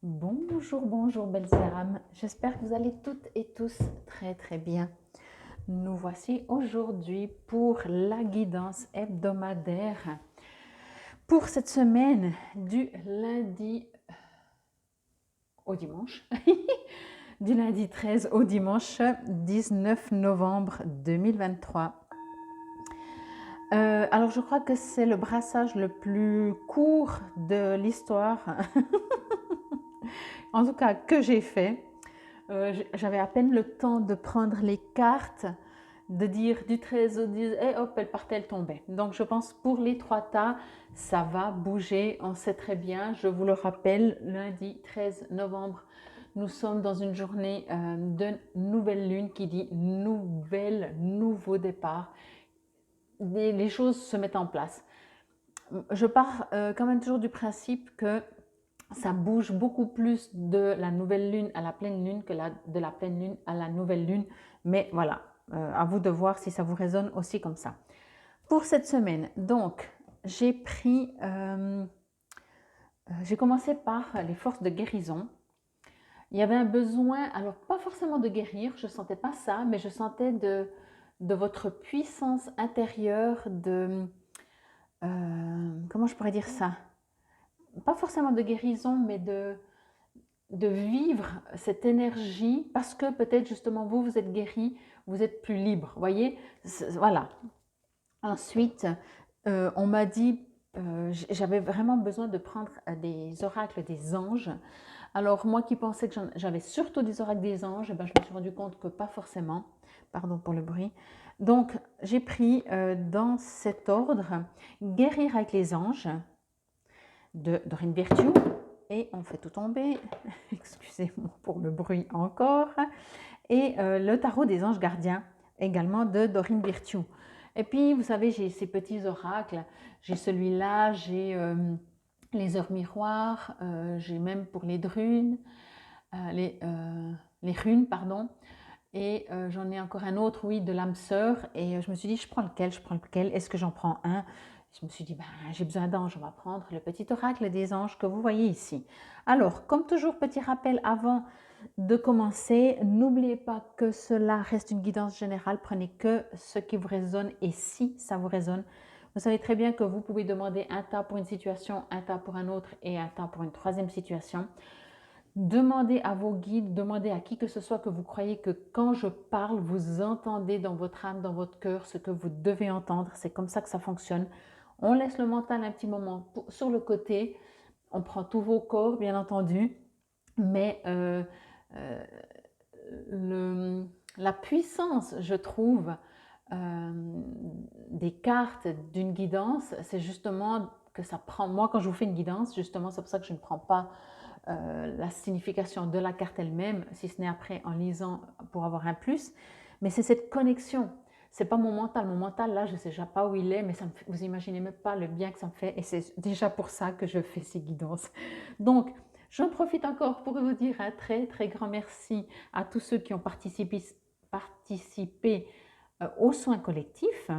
Bonjour, bonjour belles âmes. J'espère que vous allez toutes et tous très très bien. Nous voici aujourd'hui pour la guidance hebdomadaire pour cette semaine du lundi au dimanche, du lundi 13 au dimanche 19 novembre 2023. Alors je crois que c'est le brassage le plus court de l'histoire, en tout cas que j'ai fait. J'avais à peine le temps de prendre les cartes, de dire du 13 au 10, et hop, elle partait, elle tombait. Donc je pense pour les trois tas, ça va bouger, on sait très bien. Je vous le rappelle, lundi 13 novembre, nous sommes dans une journée de nouvelle lune qui dit nouvelle, nouveau départ. Les choses se mettent en place. Je pars quand même toujours du principe que ça bouge beaucoup plus de la nouvelle lune à la pleine lune que de la pleine lune à la nouvelle lune. Mais voilà, à vous de voir si ça vous résonne aussi comme ça. Pour cette semaine, donc, j'ai commencé par les forces de guérison. Il y avait un besoin, alors pas forcément de guérir, je ne sentais pas ça, mais je sentais de votre puissance intérieure, comment je pourrais dire ça? Pas forcément de guérison, mais de vivre cette énergie parce que peut-être justement vous êtes guéri, vous êtes plus libre, voyez, voilà. Ensuite, on m'a dit, j'avais vraiment besoin de prendre des oracles des anges. Alors moi qui pensais que j'avais surtout des oracles des anges, ben, je me suis rendu compte que pas forcément, pardon pour le bruit. Donc j'ai pris dans cet ordre guérir avec les anges de Dorine Virtue, et on fait tout tomber, excusez-moi pour le bruit encore, et le tarot des anges gardiens, également de Dorine Virtue. Et puis, vous savez, j'ai ces petits oracles, j'ai celui-là, j'ai les heures miroirs, j'ai même pour les drunes, les runes, pardon, et j'en ai encore un autre, oui, de l'âme sœur, et je me suis dit, je prends lequel, est-ce que j'en prends un? Je me suis dit, ben, j'ai besoin d'anges, on va prendre le petit oracle des anges que vous voyez ici. Alors, comme toujours, petit rappel avant de commencer, n'oubliez pas que cela reste une guidance générale, prenez que ce qui vous résonne, et si ça vous résonne, vous savez très bien que vous pouvez demander un tas pour une situation, un tas pour un autre et un tas pour une troisième situation. Demandez à vos guides, demandez à qui que ce soit que vous croyez que quand je parle, vous entendez dans votre âme, dans votre cœur, ce que vous devez entendre. C'est comme ça que ça fonctionne. On laisse le mental un petit moment sur le côté. On prend tous vos corps, bien entendu. Mais euh, la puissance, je trouve, des cartes d'une guidance, c'est justement que ça prend... Moi, quand je vous fais une guidance, justement, c'est pour ça que je ne prends pas la signification de la carte elle-même, si ce n'est après en lisant pour avoir un plus, mais c'est cette connexion. C'est pas mon mental là, je sais déjà pas où il est, mais ça me fait, vous imaginez même pas le bien que ça me fait, et c'est déjà pour ça que je fais ces guidances. Donc, j'en profite encore pour vous dire un très très grand merci à tous ceux qui ont participé aux soins collectifs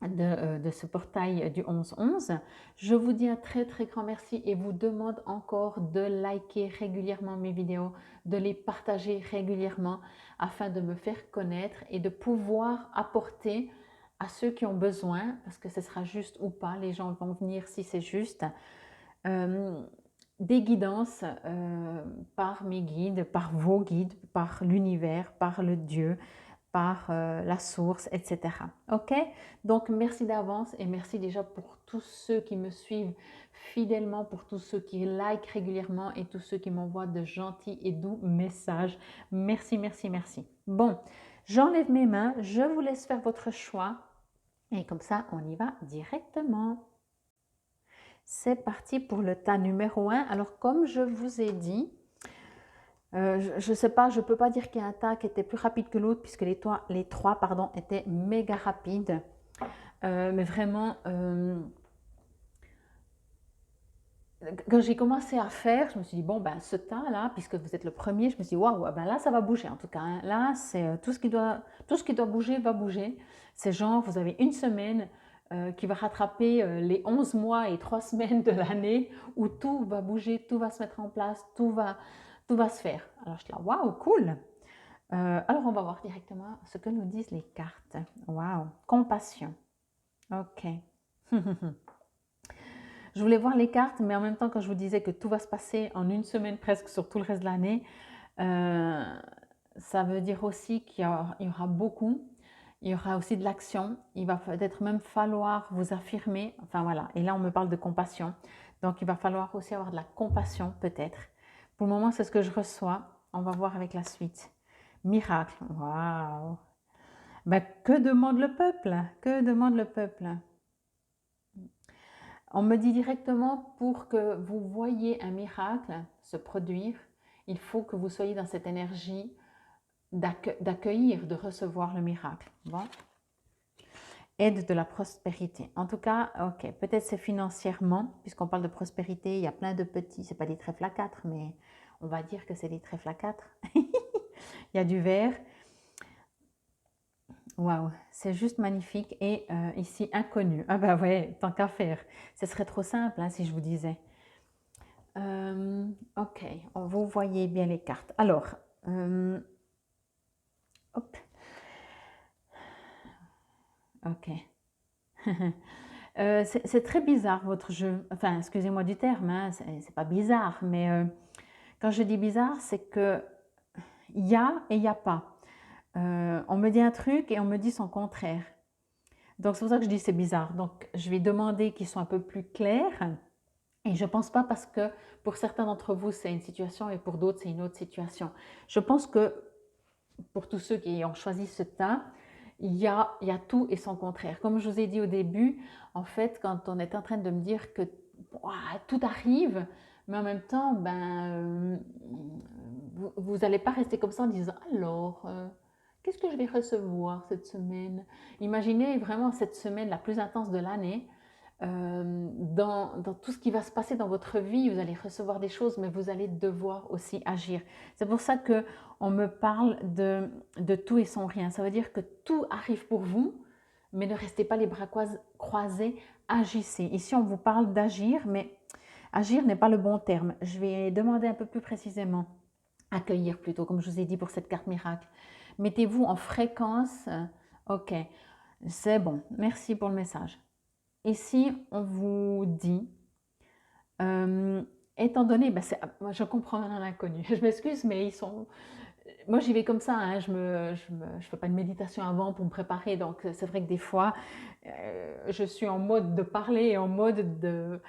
de ce portail du 11-11. Je vous dis un très très grand merci et vous demande encore de liker régulièrement mes vidéos, de les partager régulièrement afin de me faire connaître et de pouvoir apporter à ceux qui ont besoin, parce que ce sera juste ou pas, les gens vont venir si c'est juste, euh, des guidances par mes guides, par vos guides, par l'univers, par le Dieu, par la source, etc. Ok? Donc, merci d'avance et merci déjà pour tous ceux qui me suivent fidèlement, pour tous ceux qui like régulièrement et tous ceux qui m'envoient de gentils et doux messages. Merci, merci, merci. Bon, j'enlève mes mains, je vous laisse faire votre choix et comme ça, on y va directement. C'est parti pour le tas numéro 1. Alors, comme je vous ai dit, je ne sais pas, je ne peux pas dire qu'il y a un tas qui était plus rapide que l'autre puisque les trois pardon, étaient méga rapides. Mais vraiment, quand j'ai commencé à faire, je me suis dit, bon, ben, ce tas-là, puisque vous êtes le premier, je me suis dit, waouh, ben là, ça va bouger en tout cas. Hein. Là, c'est tout ce qui doit bouger va bouger. C'est genre, vous avez une semaine, qui va rattraper les 11 mois et 3 semaines de l'année où tout va bouger, tout va se mettre en place, tout va se faire. Alors je suis là, waouh, cool. Alors on va voir directement ce que nous disent les cartes. Waouh, compassion. Ok. Je voulais voir les cartes, mais en même temps, quand je vous disais que tout va se passer en une semaine presque sur tout le reste de l'année, ça veut dire aussi qu'il y aura beaucoup. Il y aura aussi de l'action. Il va peut-être même falloir vous affirmer. Enfin voilà. Et là, on me parle de compassion. Donc, il va falloir aussi avoir de la compassion, peut-être. Pour le moment, c'est ce que je reçois. On va voir avec la suite. Miracle. Waouh. Ben, que demande le peuple? Que demande le peuple? On me dit directement, pour que vous voyez un miracle se produire, il faut que vous soyez dans cette énergie d'accueillir, de recevoir le miracle. Bon. Aide de la prospérité. En tout cas, ok, peut-être c'est financièrement, puisqu'on parle de prospérité, il y a plein de petits, c'est pas des trèfles à 4, mais on va dire que c'est des trèfles à 4. Il y a du vert. Waouh, c'est juste magnifique. Et ici, inconnu. Ah bah ouais, tant qu'à faire. Ce serait trop simple hein, si je vous disais. Ok, vous voyez bien les cartes. Alors, hop. Ok. C'est très bizarre votre jeu. Enfin, excusez-moi du terme, hein, c'est pas bizarre, mais quand je dis bizarre, c'est que il y a et il n'y a pas. On me dit un truc et on me dit son contraire. Donc c'est pour ça que je dis c'est bizarre. Donc je vais demander qu'ils soient un peu plus clairs. Et je ne pense pas parce que pour certains d'entre vous c'est une situation et pour d'autres c'est une autre situation. Je pense que pour tous ceux qui ont choisi ce tas, il y a tout et son contraire. Comme je vous ai dit au début, en fait, quand on est en train de me dire que tout arrive, mais en même temps, vous n'allez pas rester comme ça en disant alors, qu'est-ce que je vais recevoir cette semaine? Imaginez vraiment cette semaine la plus intense de l'année. Dans tout ce qui va se passer dans votre vie, vous allez recevoir des choses, mais vous allez devoir aussi agir. C'est pour ça que on me parle de tout et son rien. Ça veut dire que tout arrive pour vous, mais ne restez pas les bras croisés, agissez. Ici, on vous parle d'agir, mais agir n'est pas le bon terme. Je vais demander un peu plus précisément. Accueillir plutôt, comme je vous ai dit pour cette carte miracle. Mettez-vous en fréquence. Ok, c'est bon. Merci pour le message. Ici, on vous dit, étant donné, moi je comprends maintenant l'inconnu. Je m'excuse, mais ils sont. Moi j'y vais comme ça, hein, je fais pas de méditation avant pour me préparer, donc c'est vrai que des fois, je suis en mode de parler et en mode de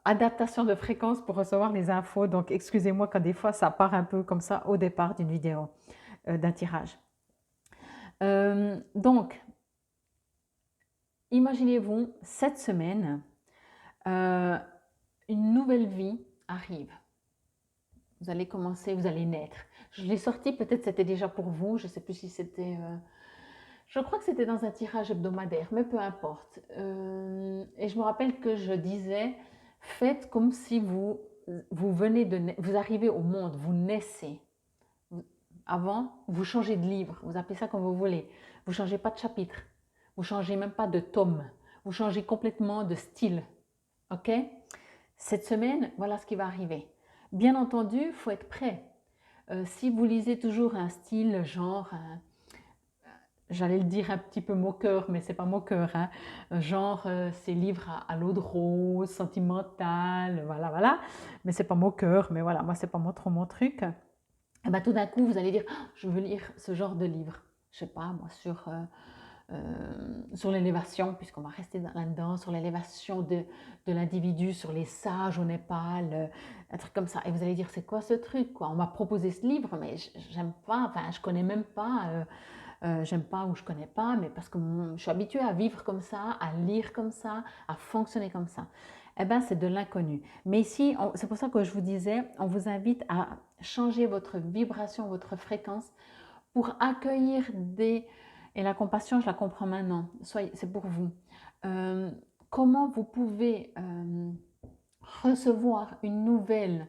adaptation de fréquence pour recevoir les infos. Donc excusez-moi quand des fois ça part un peu comme ça au départ d'une vidéo, d'un tirage. Donc, imaginez-vous cette semaine. Une nouvelle vie arrive. Vous allez commencer, vous allez naître. Je l'ai sorti, peut-être c'était déjà pour vous, je ne sais plus si c'était... je crois que c'était dans un tirage hebdomadaire, mais peu importe. Et je me rappelle que je disais, faites comme si vous venez vous arrivez au monde, vous naissez. Avant, vous changez de livre, vous appelez ça comme vous voulez. Vous ne changez pas de chapitre, vous ne changez même pas de tome, vous changez complètement de style. Ok? Cette semaine, voilà ce qui va arriver. Bien entendu, il faut être prêt. Si vous lisez toujours un style genre, j'allais le dire un petit peu moqueur, mais c'est pas moqueur, hein, genre ces livres à l'eau de rose, sentimental, voilà, voilà. Mais c'est pas moqueur, mais voilà, moi c'est pas trop mon truc. Et ben, tout d'un coup, vous allez dire, oh, je veux lire ce genre de livre. Je sais pas, moi, sur l'élévation, puisqu'on va rester là-dedans, sur l'élévation de l'individu, sur les sages au Népal, un truc comme ça. Et vous allez dire, c'est quoi ce truc quoi? On m'a proposé ce livre, mais j'aime pas, enfin, je connais même pas, j'aime pas ou je connais pas, mais parce que je suis habituée à vivre comme ça, à lire comme ça, à fonctionner comme ça. Eh bien, c'est de l'inconnu. Mais ici, c'est pour ça que je vous disais, on vous invite à changer votre vibration, votre fréquence pour accueillir des... Et la compassion, je la comprends maintenant, c'est pour vous. Comment vous pouvez recevoir une nouvelle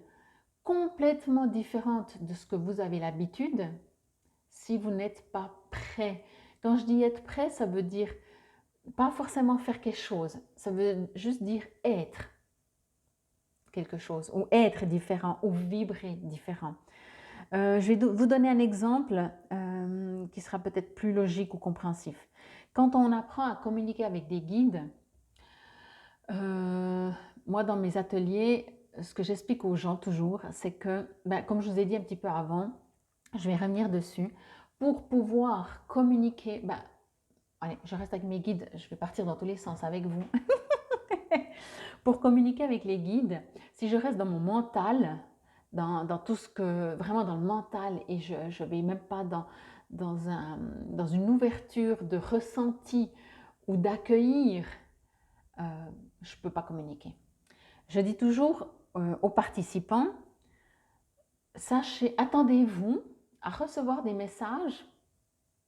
complètement différente de ce que vous avez l'habitude si vous n'êtes pas prêt. Quand je dis être prêt, ça veut dire pas forcément faire quelque chose, ça veut juste dire être quelque chose, ou être différent, ou vibrer différent. Je vais vous donner un exemple qui sera peut-être plus logique ou compréhensif. Quand on apprend à communiquer avec des guides, moi dans mes ateliers, ce que j'explique aux gens toujours, c'est que, ben, comme je vous ai dit un petit peu avant, je vais revenir dessus, pour pouvoir communiquer, ben, allez, je reste avec mes guides, je vais partir dans tous les sens avec vous. Pour communiquer avec les guides, si je reste dans mon mental, dans tout ce que, vraiment dans le mental, et je ne vais même pas dans une ouverture de ressenti ou d'accueillir, je ne peux pas communiquer. Je dis toujours aux participants, sachez, attendez-vous à recevoir des messages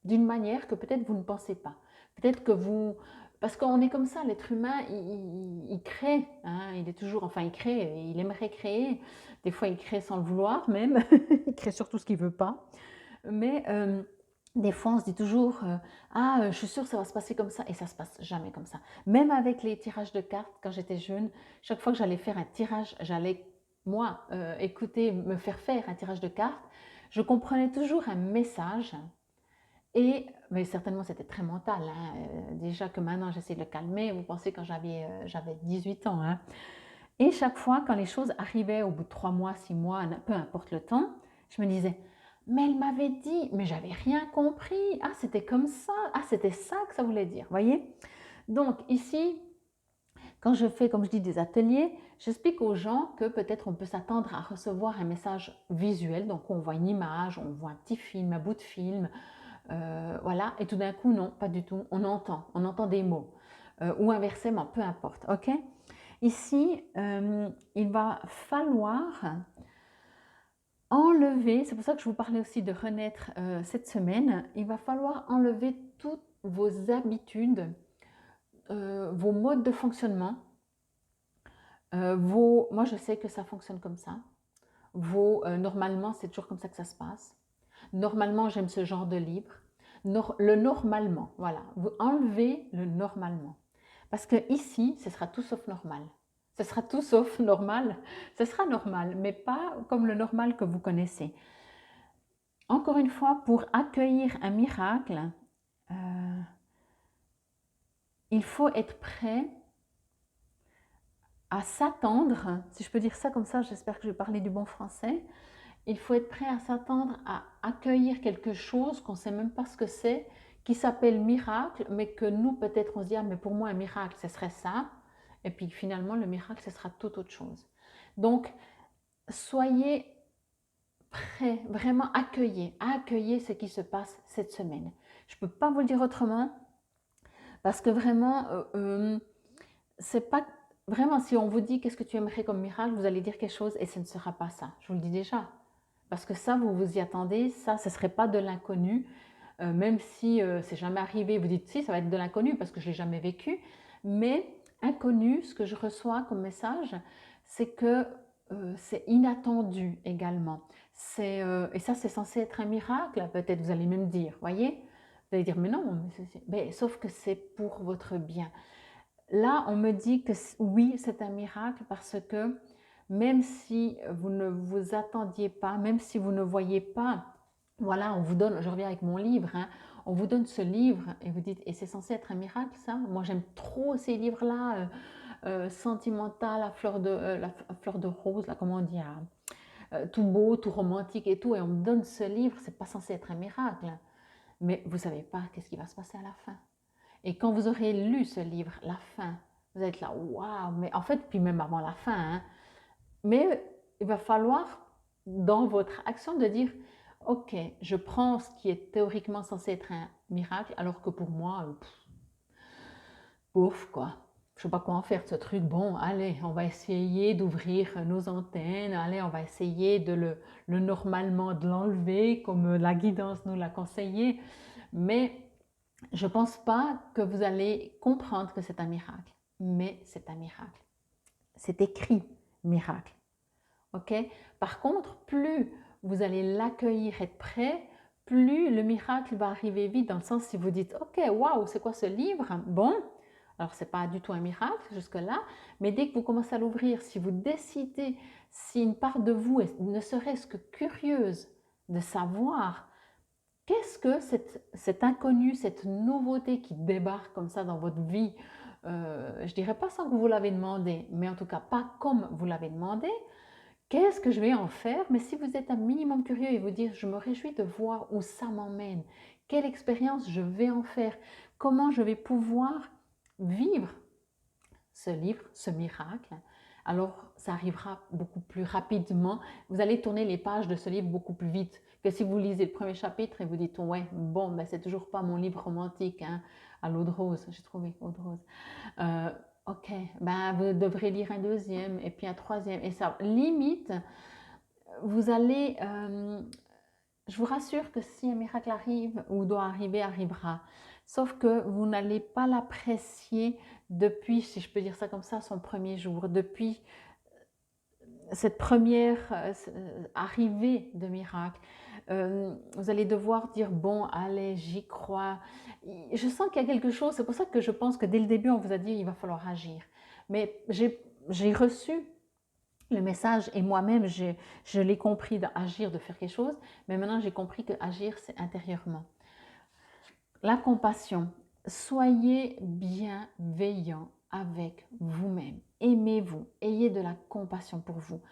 d'une manière que peut-être vous ne pensez pas. Peut-être que vous... Parce qu'on est comme ça, l'être humain, il crée, hein, il est toujours, enfin il crée, il aimerait créer, des fois il crée sans le vouloir même, il crée surtout ce qu'il ne veut pas, mais des fois on se dit toujours, je suis sûre que ça va se passer comme ça, et ça ne se passe jamais comme ça. Même avec les tirages de cartes, quand j'étais jeune, chaque fois que j'allais faire un tirage, j'allais, moi, écouter, me faire un tirage de cartes, je comprenais toujours un message. Mais certainement, c'était très mental, hein. Déjà que maintenant, j'essaie de le calmer. Vous pensez quand j'avais 18 ans. Hein. Et chaque fois, quand les choses arrivaient au bout de 3 mois, 6 mois, peu importe le temps, je me disais, mais elle m'avait dit, mais j'avais rien compris. Ah, c'était comme ça. Ah, c'était ça que ça voulait dire. Voyez. Donc ici, quand je fais, comme je dis, des ateliers, j'explique aux gens que peut-être on peut s'attendre à recevoir un message visuel. Donc on voit une image, on voit un petit film, un bout de film, voilà, et tout d'un coup, non, pas du tout, on entend des mots, ou inversement, peu importe, ok. Ici, il va falloir enlever, c'est pour ça que je vous parlais aussi de renaître cette semaine, il va falloir enlever toutes vos habitudes, vos modes de fonctionnement, moi je sais que ça fonctionne comme ça, normalement c'est toujours comme ça que ça se passe, normalement j'aime ce genre de livre, le normalement, voilà, vous enlevez le normalement. Parce que ici, ce sera tout sauf normal. Ce sera tout sauf normal. Ce sera normal, mais pas comme le normal que vous connaissez. Encore une fois, pour accueillir un miracle, il faut être prêt à s'attendre, si je peux dire ça comme ça, j'espère que je vais parler du bon français, il faut être prêt à s'attendre à accueillir quelque chose qu'on ne sait même pas ce que c'est, qui s'appelle miracle, mais que nous, peut-être, on se dit, ah, mais pour moi, un miracle, ce serait ça. Et puis finalement, le miracle, ce sera tout autre chose. Donc, soyez prêts, vraiment accueillez ce qui se passe cette semaine. Je ne peux pas vous le dire autrement, parce que vraiment, c'est pas... Vraiment, si on vous dit qu'est-ce que tu aimerais comme miracle, vous allez dire quelque chose et ce ne sera pas ça. Je vous le dis déjà. Parce que ça, vous vous y attendez, ça, ce ne serait pas de l'inconnu. Même si c'est jamais arrivé, vous dites si, ça va être de l'inconnu parce que je ne l'ai jamais vécu. Mais inconnu, ce que je reçois comme message, c'est que c'est inattendu également. Et ça, c'est censé être un miracle, peut-être vous allez même dire, voyez. Vous allez dire, mais non, mais sauf que c'est pour votre bien. Là, on me dit que oui, c'est un miracle parce que même si vous ne vous attendiez pas, même si vous ne voyez pas, voilà, on vous donne, je reviens avec mon livre, hein, on vous donne ce livre et vous dites, et c'est censé être un miracle ça? Moi j'aime trop ces livres-là, sentimental, la fleur de rose, là, comment on dit, tout beau, tout romantique et tout, et on me donne ce livre, c'est pas censé être un miracle. Mais vous savez pas qu'est-ce qui va se passer à la fin. Et quand vous aurez lu ce livre, la fin, vous êtes là, waouh, mais en fait, puis même avant la fin, hein, mais il va falloir, dans votre action, de dire, ok, je prends ce qui est théoriquement censé être un miracle, alors que pour moi, ouf, quoi. Je ne sais pas quoi en faire de ce truc. Bon, allez, on va essayer d'ouvrir nos antennes. Allez, on va essayer le normalement de l'enlever, comme la guidance nous l'a conseillé. Mais je ne pense pas que vous allez comprendre que c'est un miracle. Mais c'est un miracle. C'est écrit miracle. Ok? Par contre, plus vous allez l'accueillir, être prêt, plus le miracle va arriver vite, dans le sens si vous dites, ok, waouh, c'est quoi ce livre? Bon, alors c'est pas du tout un miracle jusque-là, mais dès que vous commencez à l'ouvrir, si vous décidez, si une part de vous est ne serait-ce que curieuse de savoir qu'est-ce que cet inconnu, cette nouveauté qui débarque comme ça dans votre vie, je dirais pas sans que vous l'avez demandé, mais en tout cas pas comme vous l'avez demandé, qu'est-ce que je vais en faire? Mais si vous êtes un minimum curieux et vous dire, je me réjouis de voir où ça m'emmène, quelle expérience je vais en faire, comment je vais pouvoir vivre ce livre, ce miracle, alors ça arrivera beaucoup plus rapidement. Vous allez tourner les pages de ce livre beaucoup plus vite que si vous lisez le premier chapitre et vous dites, ouais, bon, ben c'est toujours pas mon livre romantique, hein, à l'eau de rose, j'ai trouvé eau de rose. Euh, ok, ben vous devrez lire un deuxième et puis un troisième. Et ça, limite, vous allez, je vous rassure que si un miracle arrive ou doit arriver, arrivera. Sauf que vous n'allez pas l'apprécier depuis, si je peux dire ça comme ça, son premier jour, depuis cette première arrivée de miracle. Vous allez devoir dire, bon, allez, j'y crois. Je sens qu'il y a quelque chose, c'est pour ça que je pense que dès le début, on vous a dit, il va falloir agir. Mais j'ai reçu le message et moi-même, je l'ai compris d'agir, de faire quelque chose, mais maintenant j'ai compris que agir, c'est intérieurement. La compassion, soyez bienveillant avec vous-même. Aimez-vous, ayez de la compassion pour vous.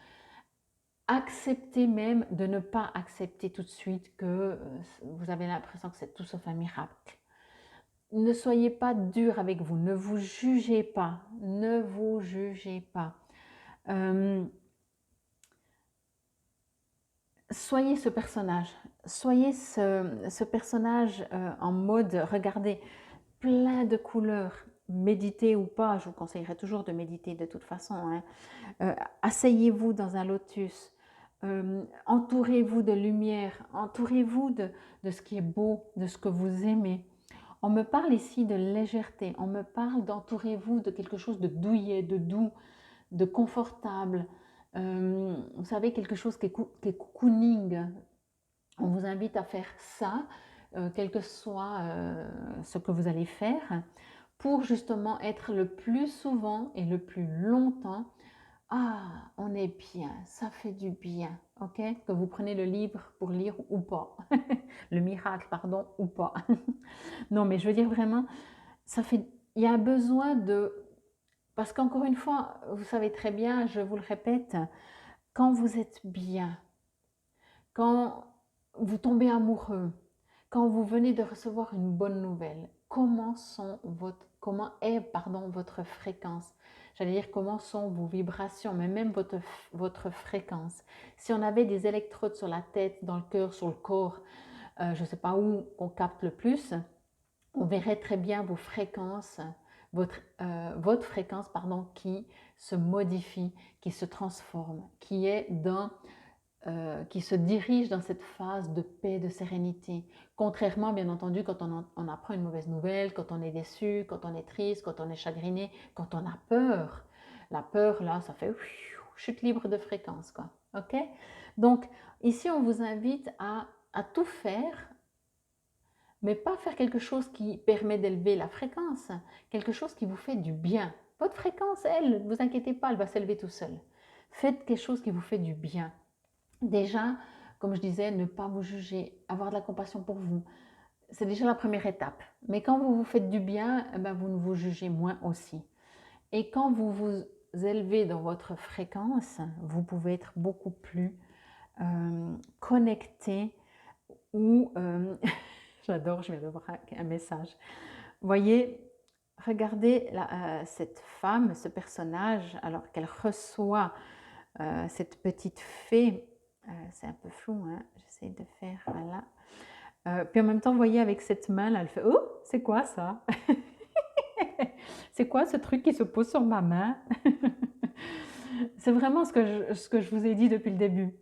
Acceptez même de ne pas accepter tout de suite que vous avez l'impression que c'est tout sauf un miracle. Ne soyez pas dur avec vous, ne vous jugez pas, ne vous jugez pas. Soyez ce personnage, soyez ce personnage en mode, regardez, plein de couleurs, méditez ou pas, je vous conseillerais toujours de méditer de toute façon, hein. Asseyez-vous dans un lotus, entourez-vous de lumière, entourez-vous de ce qui est beau, de ce que vous aimez. On me parle ici de légèreté, on me parle d'entourez-vous de quelque chose de douillet, de doux, de confortable. Vous savez, quelque chose qui est cocooning. On vous invite à faire ça, quel que soit ce que vous allez faire, pour justement être le plus souvent et le plus longtemps. Ah, on est bien, ça fait du bien, ok? Que vous prenez le livre pour lire ou pas. Le miracle, pardon, ou pas. Non, mais je veux dire vraiment, ça fait, il y a besoin de, parce qu'encore une fois, vous savez très bien, je vous le répète, quand vous êtes bien, quand vous tombez amoureux, quand vous venez de recevoir une bonne nouvelle, comment est votre fréquence? J'allais dire comment sont vos vibrations, mais même votre fréquence. Si on avait des électrodes sur la tête, dans le cœur, sur le corps, je ne sais pas où on capte le plus, on verrait très bien vos fréquences, votre fréquence qui se modifie, qui se transforme, qui se dirige dans cette phase de paix, de sérénité. Contrairement, bien entendu, quand on apprend une mauvaise nouvelle, quand on est déçu, quand on est triste, quand on est chagriné, quand on a peur. La peur, là, ça fait chute libre de fréquence, quoi. OK? Donc, ici, on vous invite à tout faire, mais pas faire quelque chose qui permet d'élever la fréquence, quelque chose qui vous fait du bien. Votre fréquence, elle, ne vous inquiétez pas, elle va s'élever tout seul. Faites quelque chose qui vous fait du bien. Déjà, comme je disais, ne pas vous juger, avoir de la compassion pour vous, c'est déjà la première étape. Mais quand vous vous faites du bien, eh ben, vous ne vous jugez moins aussi. Et quand vous vous élevez dans votre fréquence, vous pouvez être beaucoup plus connecté ou... J'adore, je viens de voir un message. Vous voyez, regardez cette femme, ce personnage, alors qu'elle reçoit cette petite fée. C'est un peu flou, hein? J'essaie de faire, voilà. Puis en même temps, vous voyez, avec cette main là, elle fait, oh, c'est quoi ça? C'est quoi ce truc qui se pose sur ma main? C'est vraiment ce que je vous ai dit depuis le début.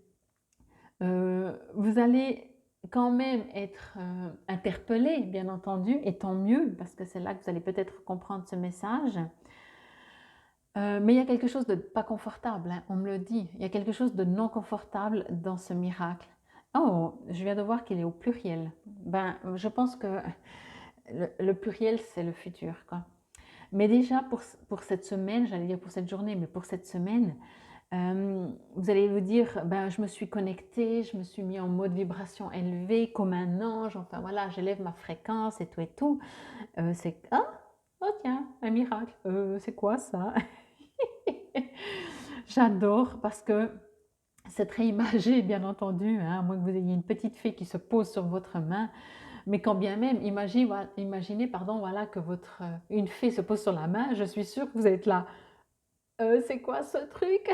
Vous allez quand même être interpellé, bien entendu, et tant mieux, parce que c'est là que vous allez peut-être comprendre ce message. Mais il y a quelque chose de pas confortable, hein, on me le dit. Il y a quelque chose de non confortable dans ce miracle. Oh, je viens de voir qu'il est au pluriel. Ben, je pense que le pluriel, c'est le futur, quoi. Mais déjà, pour cette semaine, j'allais dire pour cette journée, mais pour cette semaine, vous allez vous dire, ben, je me suis connectée, je me suis mis en mode vibration élevée comme un ange, enfin voilà, j'élève ma fréquence et tout et tout. C'est, ah, oh tiens, un miracle. C'est quoi ça? J'adore parce que c'est très imagé, bien entendu, hein, à moins que vous ayez une petite fée qui se pose sur votre main. Mais quand bien même, imaginez, pardon, voilà, que une fée se pose sur la main, je suis sûre que vous êtes là. C'est quoi ce truc?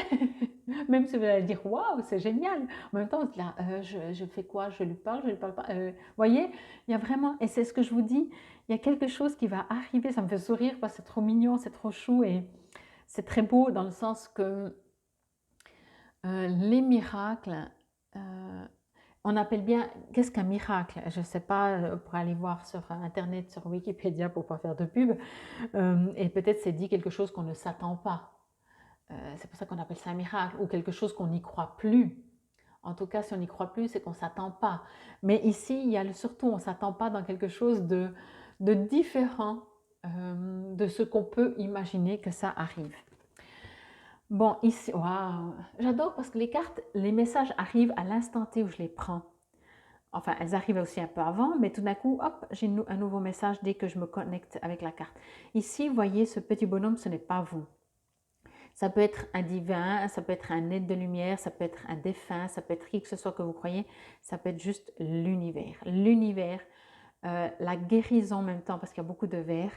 Même si vous allez dire waouh, c'est génial. En même temps, vous êtes là, je fais quoi? Je lui parle pas. Voyez, il y a vraiment, et c'est ce que je vous dis, il y a quelque chose qui va arriver. Ça me fait sourire parce que c'est trop mignon, c'est trop chou et c'est très beau dans le sens que les miracles, euh, on appelle bien, qu'est-ce qu'un miracle? Je ne sais pas, pour aller voir sur Internet, sur Wikipédia pour ne pas faire de pub, et peut-être c'est dit quelque chose qu'on ne s'attend pas. C'est pour ça qu'on appelle ça un miracle, ou quelque chose qu'on n'y croit plus. En tout cas, si on n'y croit plus, c'est qu'on ne s'attend pas. Mais ici, il y a surtout, on ne s'attend pas dans quelque chose de différent de ce qu'on peut imaginer que ça arrive. Bon, ici, waouh, j'adore parce que les cartes, les messages arrivent à l'instant T où je les prends. Enfin, elles arrivent aussi un peu avant, mais tout d'un coup, hop, j'ai un nouveau message dès que je me connecte avec la carte. Ici, vous voyez, ce petit bonhomme, ce n'est pas vous. Ça peut être un divin, ça peut être un être de lumière, ça peut être un défunt, ça peut être qui que ce soit que vous croyez, ça peut être juste l'univers. L'univers, la guérison en même temps, parce qu'il y a beaucoup de vers.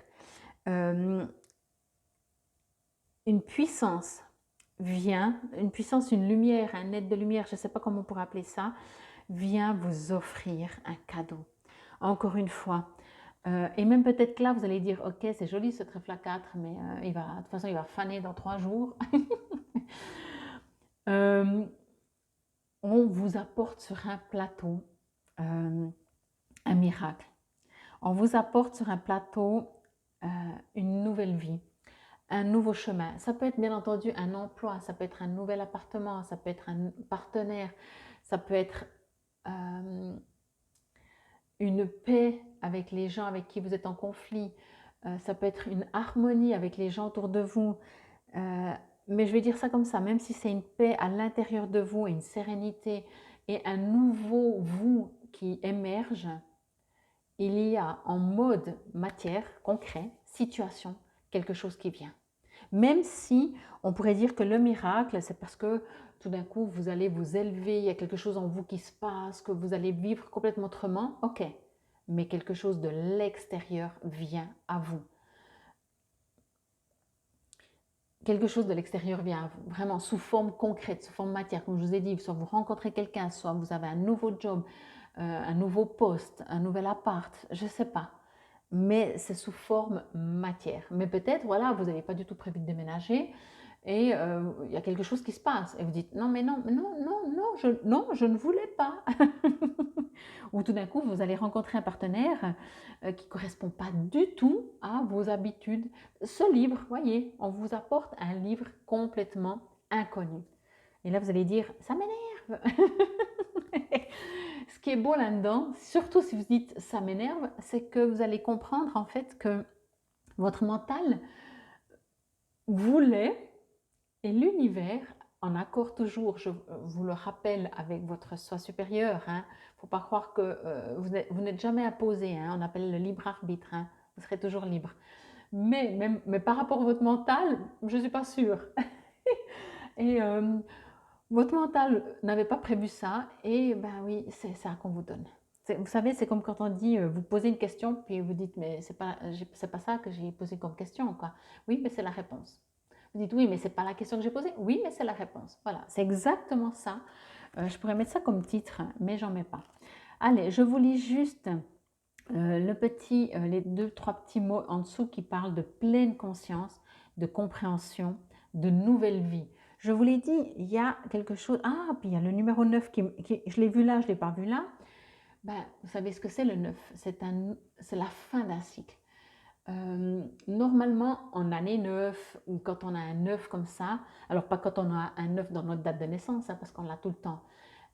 Une puissance vient, une puissance, une lumière, un être de lumière, je ne sais pas comment on pourrait appeler ça, vient vous offrir un cadeau. Encore une fois, et même peut-être que là, vous allez dire, ok, c'est joli ce trèfle à 4, mais de toute façon, il va faner dans 3 jours. On vous apporte sur un plateau un miracle. On vous apporte sur un plateau une nouvelle vie, un nouveau chemin. Ça peut être bien entendu un emploi, ça peut être un nouvel appartement, ça peut être un partenaire, ça peut être une paix avec les gens avec qui vous êtes en conflit, ça peut être une harmonie avec les gens autour de vous. Mais je vais dire ça comme ça, même si c'est une paix à l'intérieur de vous, et une sérénité et un nouveau vous qui émerge, il y a en mode matière, concret, situation, quelque chose qui vient. Même si on pourrait dire que le miracle, c'est parce que tout d'un coup, vous allez vous élever, il y a quelque chose en vous qui se passe, que vous allez vivre complètement autrement, ok. Mais quelque chose de l'extérieur vient à vous. Quelque chose de l'extérieur vient à vous, vraiment sous forme concrète, sous forme matière, comme je vous ai dit, soit vous rencontrez quelqu'un, soit vous avez un nouveau job, un nouveau poste, un nouvel appart, je ne sais pas. Mais c'est sous forme matière. Mais peut-être, voilà, vous n'avez pas du tout prévu de déménager et il y a quelque chose qui se passe. Et vous dites, non, mais non, non, non, non, je ne voulais pas. Ou tout d'un coup, vous allez rencontrer un partenaire qui ne correspond pas du tout à vos habitudes. Ce livre, voyez, on vous apporte un livre complètement inconnu. Et là, vous allez dire, ça m'énerve. Ce qui est beau là-dedans, surtout si vous dites ça m'énerve, c'est que vous allez comprendre en fait que votre mental voulait et l'univers en accord toujours, je vous le rappelle, avec votre soi supérieur. Il ne faut pas croire que vous n'êtes jamais imposé. On appelle le libre arbitre. Vous serez toujours libre. Mais par rapport à votre mental, je ne suis pas sûre. Et votre mental n'avait pas prévu ça. Et ben oui, c'est ça qu'on vous donne. Vous savez, c'est comme quand on dit, vous posez une question, puis vous dites, mais c'est pas ça que j'ai posé comme question, quoi. Oui, mais c'est la réponse. Vous dites, oui, mais c'est pas la question que j'ai posée. Oui, mais c'est la réponse. Voilà, c'est exactement ça. Je pourrais mettre ça comme titre, mais j'en mets pas. Allez, je vous lis juste les 2, 3 petits mots en dessous qui parlent de pleine conscience, de compréhension, de nouvelle vie. Je vous l'ai dit, il y a quelque chose. Ah, puis il y a le numéro 9 je l'ai vu là, je ne l'ai pas vu là. Ben, vous savez ce que c'est le 9? C'est la fin d'un cycle. Normalement, en année 9, ou quand on a un 9 comme ça, alors pas quand on a un 9 dans notre date de naissance, parce qu'on l'a tout le temps,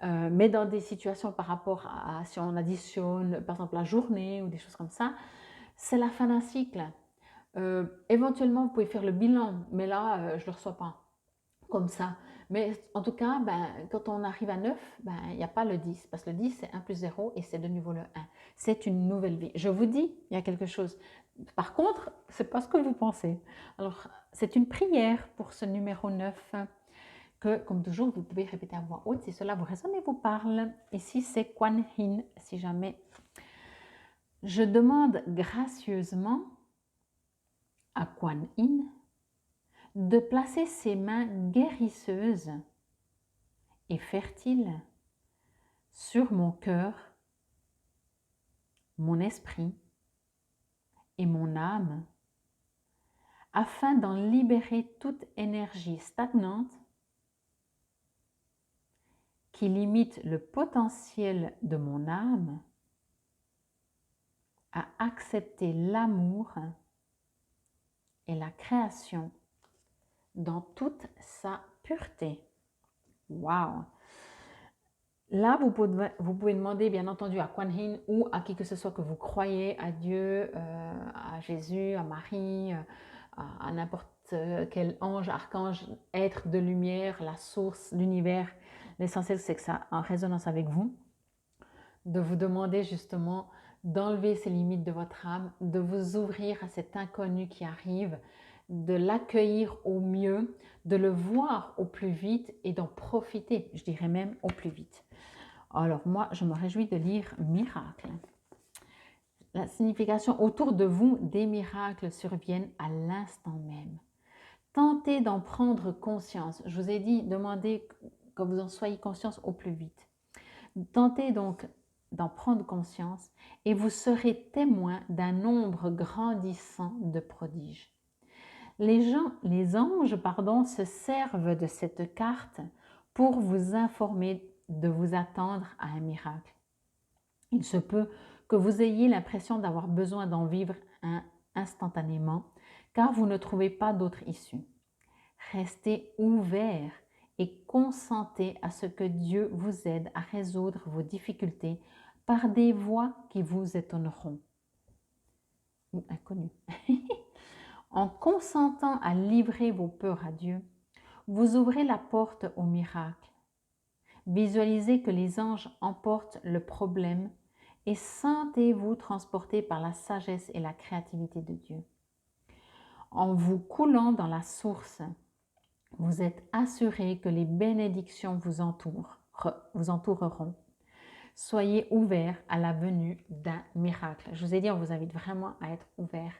mais dans des situations par rapport à si on additionne, par exemple, la journée ou des choses comme ça, c'est la fin d'un cycle. Éventuellement, vous pouvez faire le bilan, mais là, je ne le reçois pas comme ça. Mais en tout cas, ben, quand on arrive à 9, ben, il n'y a pas le 10, parce que le 10, c'est 1 plus 0 et c'est de nouveau le 1. C'est une nouvelle vie. Je vous dis, il y a quelque chose. Par contre, ce n'est pas ce que vous pensez. Alors, c'est une prière pour ce numéro 9 que, comme toujours, vous pouvez répéter à voix haute si cela vous résonne et vous parle. Ici, c'est Kuan Yin, si jamais. Je demande gracieusement à Kuan Yin de placer ses mains guérisseuses et fertiles sur mon cœur, mon esprit et mon âme, afin d'en libérer toute énergie stagnante qui limite le potentiel de mon âme à accepter l'amour et la création dans toute sa pureté. Waouh! Là, vous pouvez demander, bien entendu, à Kuan Yin ou à qui que ce soit que vous croyez, à Dieu, à Jésus, à Marie, à n'importe quel ange, archange, être de lumière, la source, l'univers. L'essentiel, c'est que ça en résonance avec vous, de vous demander justement d'enlever ces limites de votre âme, de vous ouvrir à cet inconnu qui arrive, de l'accueillir au mieux, de le voir au plus vite et d'en profiter, je dirais même au plus vite. Alors moi, je me réjouis de lire miracle. La signification autour de vous, des miracles surviennent à l'instant même. Tentez d'en prendre conscience. Je vous ai dit, demandez que vous en soyez conscience au plus vite. Tentez donc d'en prendre conscience et vous serez témoin d'un nombre grandissant de prodiges. Les anges, se servent de cette carte pour vous informer de vous attendre à un miracle. Il se peut que vous ayez l'impression d'avoir besoin d'en vivre un instantanément, car vous ne trouvez pas d'autre issue. Restez ouvert et consentez à ce que Dieu vous aide à résoudre vos difficultés par des voies qui vous étonneront ou inconnues. En consentant à livrer vos peurs à Dieu, vous ouvrez la porte au miracle. Visualisez que les anges emportent le problème et sentez-vous transporté par la sagesse et la créativité de Dieu. En vous coulant dans la source, vous êtes assuré que les bénédictions vous entoureront. Soyez ouvert à la venue d'un miracle. Je vous ai dit, on vous invite vraiment à être ouvert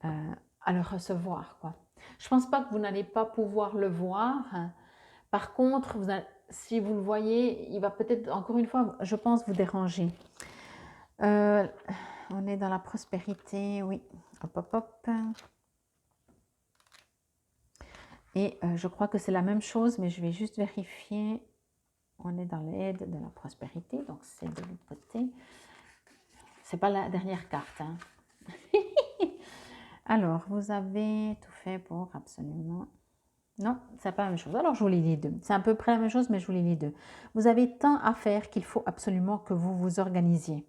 à le recevoir, quoi. Je ne pense pas que vous n'allez pas pouvoir le voir. Par contre, si vous le voyez, il va peut-être, encore une fois, je pense, vous déranger. On est dans la prospérité, oui. Hop, hop, hop. Et je crois que c'est la même chose, mais je vais juste vérifier. On est dans l'aide de la prospérité, donc c'est de l'autre côté. C'est pas la dernière carte, hein. Alors, vous avez tout fait pour absolument... Non, c'est pas la même chose. Alors, je vous lis les deux. C'est à peu près la même chose, mais je vous lis les deux. Vous avez tant à faire qu'il faut absolument que vous vous organisiez.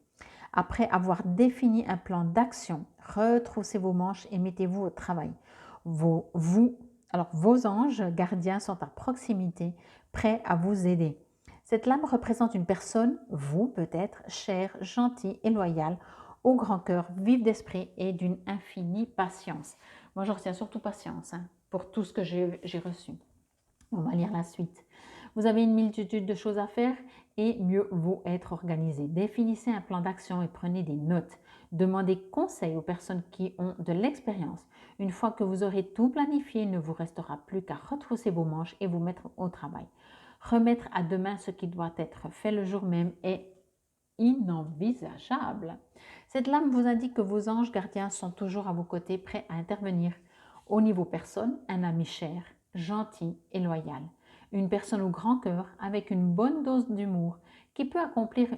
Après avoir défini un plan d'action, retroussez vos manches et mettez-vous au travail. Vos anges gardiens sont à proximité, prêts à vous aider. Cette lame représente une personne, vous peut-être, chère, gentille et loyale, au grand cœur, vive d'esprit et d'une infinie patience. Moi, je retiens surtout patience, hein, pour tout ce que j'ai reçu. On va lire la suite. Vous avez une multitude de choses à faire et mieux vaut être organisé. Définissez un plan d'action et prenez des notes. Demandez conseil aux personnes qui ont de l'expérience. Une fois que vous aurez tout planifié, il ne vous restera plus qu'à retrousser vos manches et vous mettre au travail. Remettre à demain ce qui doit être fait le jour même est inenvisageable. Cette lame vous indique que vos anges gardiens sont toujours à vos côtés, prêts à intervenir. Au niveau personne, un ami cher, gentil et loyal. Une personne au grand cœur avec une bonne dose d'humour qui peut accomplir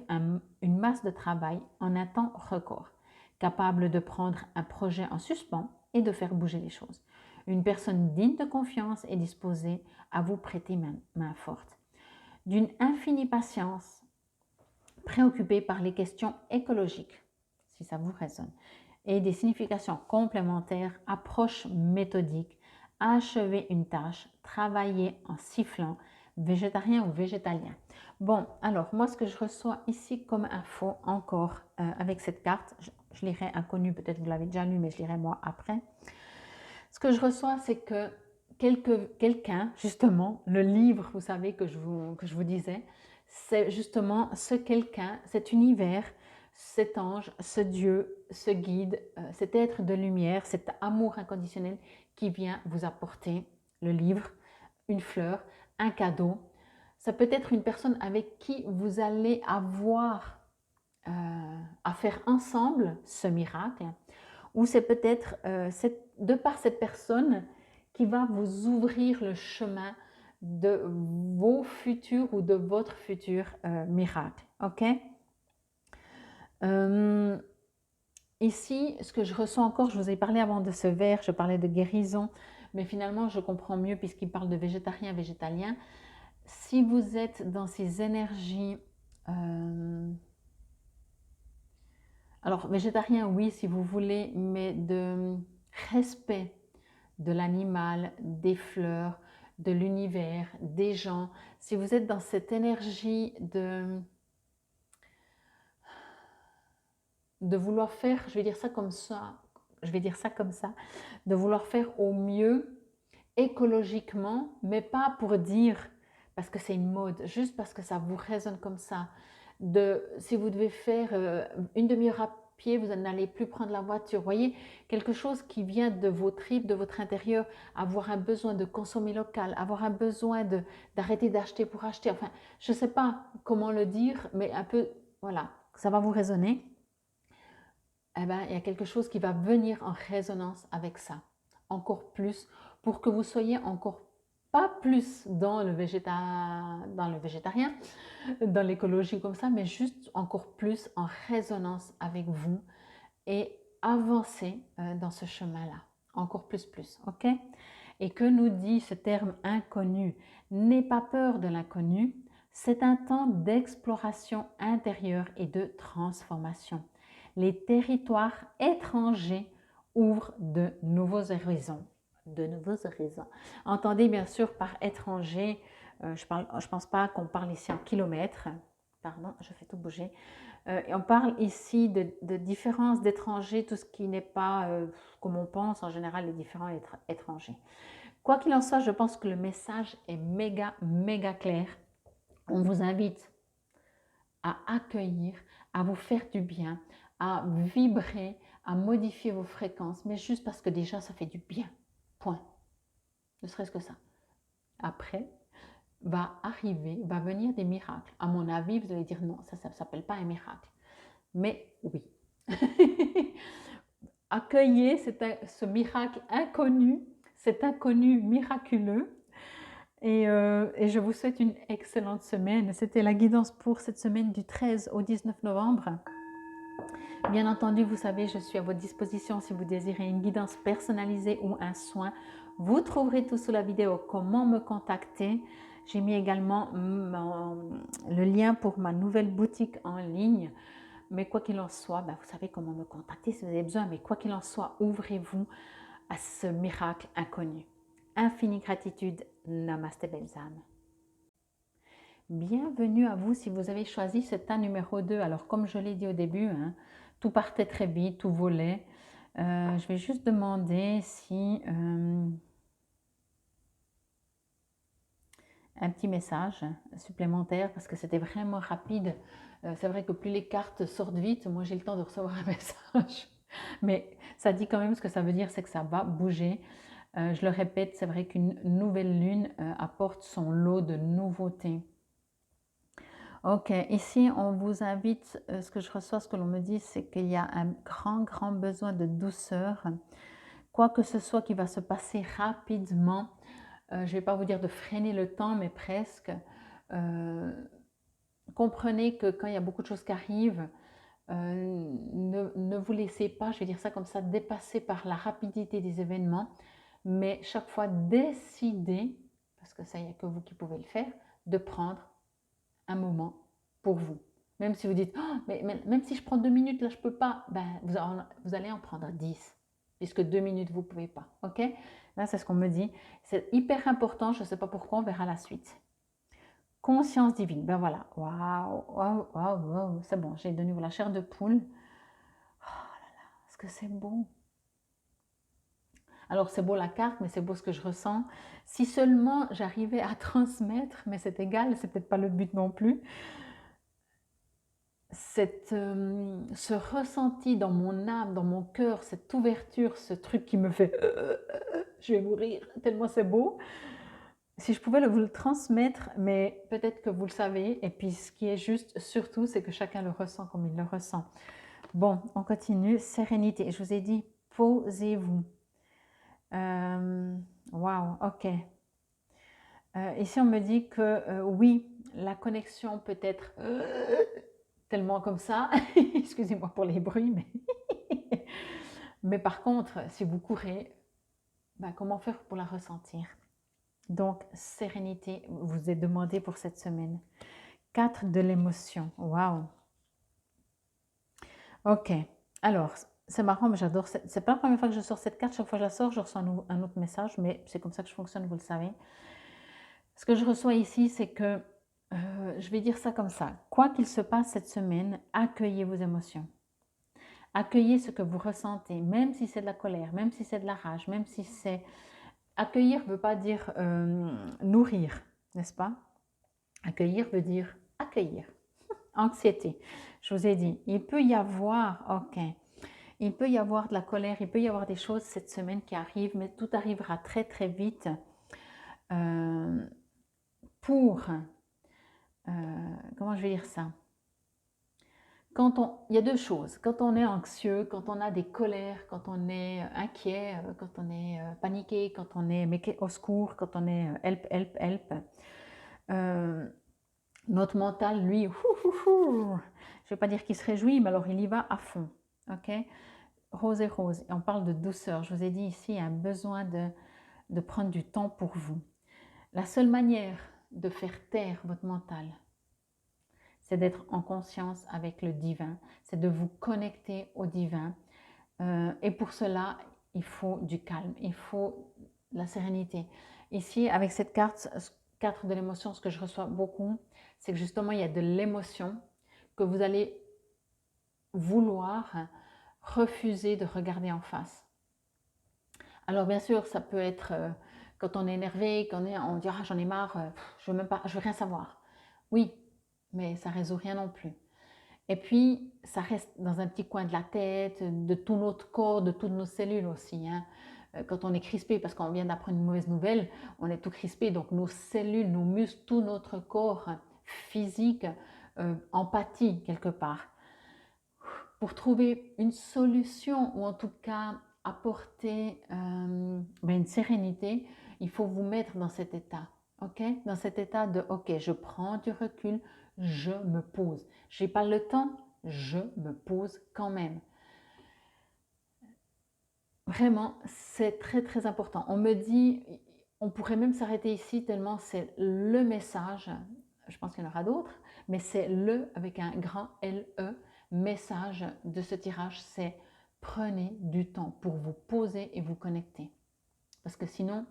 une masse de travail en un temps record, capable de prendre un projet en suspens et de faire bouger les choses. Une personne digne de confiance et disposée à vous prêter main forte. d'une infinie patience, préoccupé par les questions écologiques, si ça vous résonne, et des significations complémentaires, approche méthodique, achever une tâche, travailler en sifflant, végétarien ou végétalien. Bon, alors moi ce que je reçois ici comme info encore avec cette carte, je lirai inconnu, peut-être vous l'avez déjà lu, mais je lirai moi après. Ce que je reçois, c'est que quelqu'un, justement, le livre, vous savez, que je vous disais, c'est justement ce quelqu'un, cet univers, cet ange, ce Dieu, ce guide, cet être de lumière, cet amour inconditionnel qui vient vous apporter le livre, une fleur, un cadeau. Ça peut être une personne avec qui vous allez avoir à faire ensemble ce miracle, ou c'est peut-être de par cette personne qui va vous ouvrir le chemin de vos futurs ou de votre futur miracle. Ok. Ici, ce que je ressens encore, je vous ai parlé avant de ce verre, je parlais de guérison, mais finalement je comprends mieux puisqu'il parle de végétarien, végétalien. Si vous êtes dans ces énergies, alors végétarien oui si vous voulez, mais de respect de l'animal, des fleurs, de l'univers, des gens. Si vous êtes dans cette énergie de vouloir faire, je vais dire ça comme ça, de vouloir faire au mieux écologiquement, mais pas pour dire, parce que c'est une mode, juste parce que ça vous résonne comme ça. Si vous devez faire une demi-heure à pied, vous n'allez plus prendre la voiture. Vous voyez, quelque chose qui vient de vos tripes, de votre intérieur, avoir un besoin de consommer local, avoir un besoin d'arrêter d'acheter pour acheter. Enfin, je ne sais pas comment le dire, mais un peu, voilà, ça va vous résonner. Eh ben, il y a quelque chose qui va venir en résonance avec ça, encore plus, pour que vous soyez encore pas plus dans le végétarien, dans l'écologie comme ça, mais juste encore plus en résonance avec vous et avancer dans ce chemin-là, encore plus, ok? Et que nous dit ce terme inconnu? N'aie pas peur de l'inconnu, c'est un temps d'exploration intérieure et de transformation. Les territoires étrangers ouvrent de nouveaux horizons. De nouveaux horizons. Entendez bien sûr par étranger, je pense pas qu'on parle ici en kilomètres, pardon, je fais tout bouger. On parle ici de différences d'étrangers, tout ce qui n'est pas comme on pense en général les différents étrangers. Quoi qu'il en soit, je pense que le message est méga, méga clair. On vous invite à accueillir, à vous faire du bien, à vibrer, à modifier vos fréquences, mais juste parce que déjà ça fait du bien. Point. Ne serait-ce que ça. Après, va venir des miracles. À mon avis, vous allez dire non, ça ne s'appelle pas un miracle. Mais oui. Accueillez ce miracle inconnu, cet inconnu miraculeux. Et je vous souhaite une excellente semaine. C'était la guidance pour cette semaine du 13 au 19 novembre. Bien entendu, vous savez, je suis à votre disposition si vous désirez une guidance personnalisée ou un soin. Vous trouverez tout sous la vidéo comment me contacter. J'ai mis également le lien pour ma nouvelle boutique en ligne. Mais quoi qu'il en soit, vous savez comment me contacter si vous avez besoin. Mais quoi qu'il en soit, ouvrez-vous à ce miracle inconnu. Infinie gratitude. Namaste belles âmes. Bienvenue à vous si vous avez choisi ce tas numéro 2. Alors comme je l'ai dit au début, hein, tout partait très vite, tout volait. Je vais juste demander si un petit message supplémentaire parce que c'était vraiment rapide. C'est vrai que plus les cartes sortent vite, moi j'ai le temps de recevoir un message. Mais ça dit quand même ce que ça veut dire, c'est que ça va bouger. Je le répète, c'est vrai qu'une nouvelle lune apporte son lot de nouveautés. Ok, ici on vous invite, ce que je reçois, ce que l'on me dit, c'est qu'il y a un grand besoin de douceur. Quoi que ce soit qui va se passer rapidement, je ne vais pas vous dire de freiner le temps, mais presque. Comprenez que quand il y a beaucoup de choses qui arrivent, ne vous laissez pas, je vais dire ça comme ça, dépasser par la rapidité des événements, mais chaque fois décidez, parce que ça, il n'y a que vous qui pouvez le faire, de prendre un moment pour vous. Même si vous dites, oh, même si je prends 2 minutes, là, je ne peux pas, ben, vous allez en prendre 10, puisque 2 minutes, vous ne pouvez pas. OK? Là, c'est ce qu'on me dit. C'est hyper important, je ne sais pas pourquoi, on verra la suite. Conscience divine, ben voilà. Waouh, waouh, waouh, waouh. C'est bon, j'ai de nouveau la chair de poule. Oh là là, est-ce que c'est beau? Alors, c'est beau la carte, mais c'est beau ce que je ressens. Si seulement j'arrivais à transmettre, mais c'est égal, c'est peut-être pas le but non plus, ce ressenti dans mon âme, dans mon cœur, cette ouverture, ce truc qui me fait je vais mourir, tellement c'est beau. Si je pouvais vous le transmettre, mais peut-être que vous le savez, et puis ce qui est juste surtout, c'est que chacun le ressent comme il le ressent. Bon, on continue. Sérénité. Je vous ai dit, posez-vous. Waouh, ok. Ici, on me dit que oui, la connexion peut être tellement comme ça. Excusez-moi pour les bruits, mais par contre, si vous courez, ben, comment faire pour la ressentir? Donc, sérénité, vous est demandé pour cette semaine. 4 de l'émotion. Waouh. Ok. Alors, c'est marrant, mais j'adore. C'est pas la première fois que je sors cette carte. Chaque fois que je la sors, je reçois un autre message, mais c'est comme ça que je fonctionne, vous le savez. Ce que je reçois ici, c'est que, je vais dire ça comme ça. Quoi qu'il se passe cette semaine, accueillez vos émotions. Accueillez ce que vous ressentez, même si c'est de la colère, même si c'est de la rage, même si c'est... Accueillir ne veut pas dire nourrir, n'est-ce pas? Accueillir veut dire accueillir. Anxiété. Je vous ai dit, il peut y avoir, ok, il peut y avoir de la colère, il peut y avoir des choses cette semaine qui arrivent, mais tout arrivera très très vite pour, comment je vais dire ça? Il y a deux choses. Quand on est anxieux, quand on a des colères, quand on est inquiet, quand on est paniqué, quand on est au secours, quand on est help, help, help, notre mental, lui, je ne vais pas dire qu'il se réjouit, mais alors il y va à fond. Ok? Rose et rose. Et on parle de douceur. Je vous ai dit ici, il y a un besoin de prendre du temps pour vous. La seule manière de faire taire votre mental, c'est d'être en conscience avec le divin, c'est de vous connecter au divin. Et pour cela, il faut du calme, il faut la sérénité. Ici, avec cette carte, 4 de l'émotion, ce que je reçois beaucoup, c'est que justement, il y a de l'émotion que vous allez vouloir refuser de regarder en face. Alors bien sûr, ça peut être quand on est énervé, on dit ah, j'en ai marre, je veux rien savoir. Oui, mais ça ne résout rien non plus. Et puis, ça reste dans un petit coin de la tête, de tout notre corps, de toutes nos cellules aussi. Hein. Quand on est crispé, parce qu'on vient d'apprendre une mauvaise nouvelle, on est tout crispé, donc nos cellules, nos muscles, tout notre corps physique empathie quelque part. Pour trouver une solution, ou en tout cas apporter une sérénité, il faut vous mettre dans cet état. Okay? Dans cet état de ok, je prends du recul, je me pose. Je n'ai pas le temps, je me pose quand même. Vraiment, c'est très très important. On me dit, on pourrait même s'arrêter ici tellement c'est le message, je pense qu'il y en aura d'autres, mais c'est le avec un grand LE message de ce tirage, c'est prenez du temps pour vous poser et vous connecter. Parce que sinon,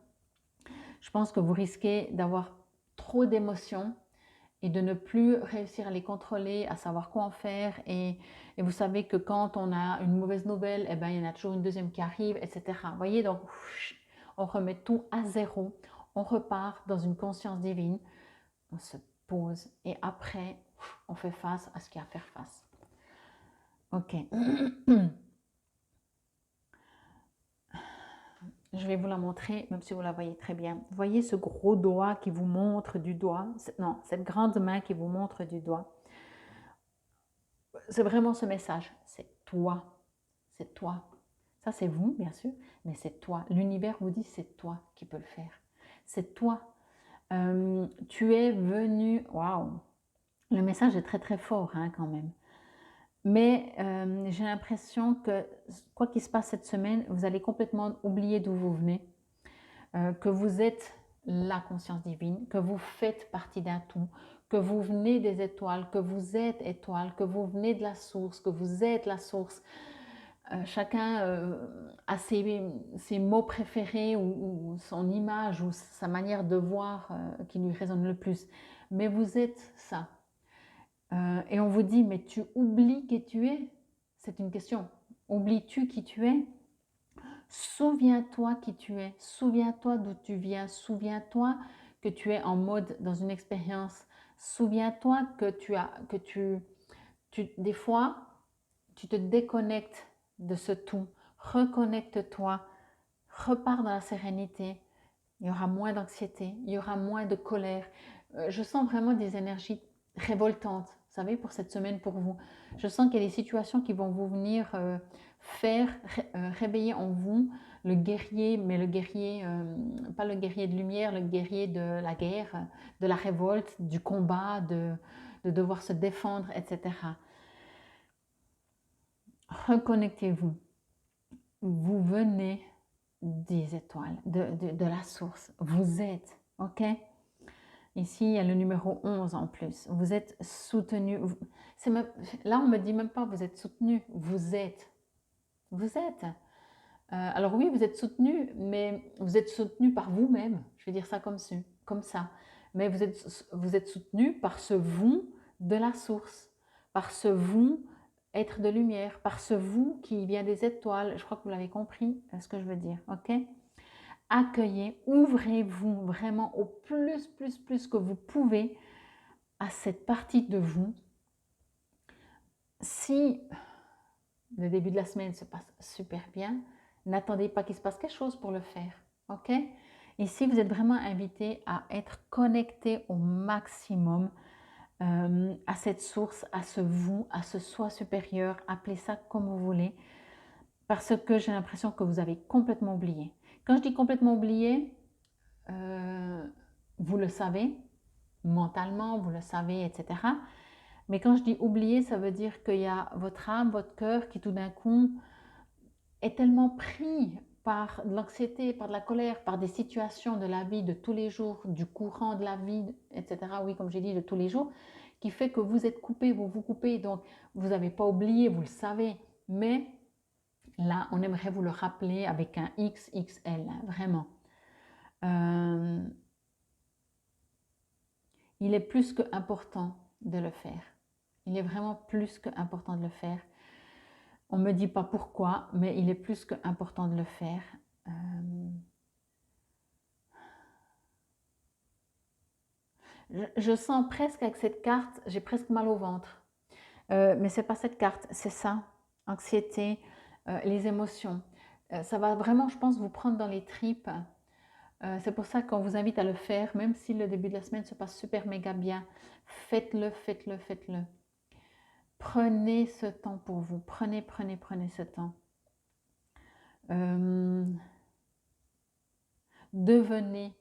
je pense que vous risquez d'avoir trop d'émotions et de ne plus réussir à les contrôler, à savoir quoi en faire. Et vous savez que quand on a une mauvaise nouvelle, eh ben, il y en a toujours une deuxième qui arrive, etc. Vous voyez, donc on remet tout à zéro, on repart dans une conscience divine, on se pose et après, on fait face à ce qu'il y a à faire face. Ok. Je vais vous la montrer, même si vous la voyez très bien. Vous voyez ce gros doigt qui vous montre du doigt? Non, cette grande main qui vous montre du doigt. C'est vraiment ce message. C'est toi. C'est toi. Ça, c'est vous, bien sûr, mais c'est toi. L'univers vous dit, c'est toi qui peux le faire. C'est toi. Tu es venu... Waouh! Le message est très, très fort, hein, quand même. Mais j'ai l'impression que quoi qu'il se passe cette semaine, vous allez complètement oublier d'où vous venez, que vous êtes la conscience divine, que vous faites partie d'un tout, que vous venez des étoiles, que vous êtes étoile, que vous venez de la source, que vous êtes la source. Chacun a ses mots préférés ou son image ou sa manière de voir qui lui résonne le plus. Mais vous êtes ça. Et on vous dit, mais tu oublies qui tu es? C'est une question. Oublies-tu qui tu es? Souviens-toi qui tu es. Souviens-toi d'où tu viens. Souviens-toi que tu es en mode dans une expérience. Souviens-toi des fois, tu te déconnectes de ce tout. Reconnecte-toi. Repars dans la sérénité. Il y aura moins d'anxiété. Il y aura moins de colère. Je sens vraiment des énergies révoltantes, vous savez, pour cette semaine pour vous. Je sens qu'il y a des situations qui vont vous venir réveiller en vous le guerrier, mais le guerrier, pas le guerrier de lumière, le guerrier de la guerre, de la révolte, du combat, de devoir se défendre, etc. Reconnectez-vous. Vous venez des étoiles, de la source. Vous êtes, ok? Ici, il y a le numéro 11 en plus. Vous êtes soutenu. Là, on ne me dit même pas vous êtes soutenu. Vous êtes. Vous êtes. Alors oui, vous êtes soutenu, mais vous êtes soutenu par vous-même. Je vais dire ça comme ça. Mais vous êtes soutenu par ce vous de la source, par ce vous être de lumière, par ce vous qui vient des étoiles. Je crois que vous l'avez compris, ce que je veux dire. Ok? Accueillez, ouvrez-vous vraiment au plus que vous pouvez à cette partie de vous. Si le début de la semaine se passe super bien, n'attendez pas qu'il se passe quelque chose pour le faire, ok? Ici, vous êtes vraiment invité à être connecté au maximum à cette source, à ce vous, à ce soi supérieur, appelez ça comme vous voulez, parce que j'ai l'impression que vous avez complètement oublié. Quand je dis complètement oublié, vous le savez, mentalement, vous le savez, etc. Mais quand je dis oublier, ça veut dire qu'il y a votre âme, votre cœur qui tout d'un coup est tellement pris par de l'anxiété, par de la colère, par des situations de la vie de tous les jours, du courant de la vie, etc. Oui, comme j'ai dit, de tous les jours, qui fait que vous êtes coupé, vous vous coupez, donc vous n'avez pas oublié, vous le savez, mais là, on aimerait vous le rappeler avec un XXL, vraiment. Il est plus que important de le faire. Il est vraiment plus que important de le faire. On ne me dit pas pourquoi, mais il est plus que important de le faire. Je sens presque avec cette carte, j'ai presque mal au ventre. Mais ce n'est pas cette carte, c'est ça. Anxiété, les émotions. Ça va vraiment, je pense, vous prendre dans les tripes. C'est pour ça qu'on vous invite à le faire, même si le début de la semaine se passe super méga bien. Faites-le, faites-le, faites-le. Prenez ce temps pour vous. Prenez ce temps. Devenez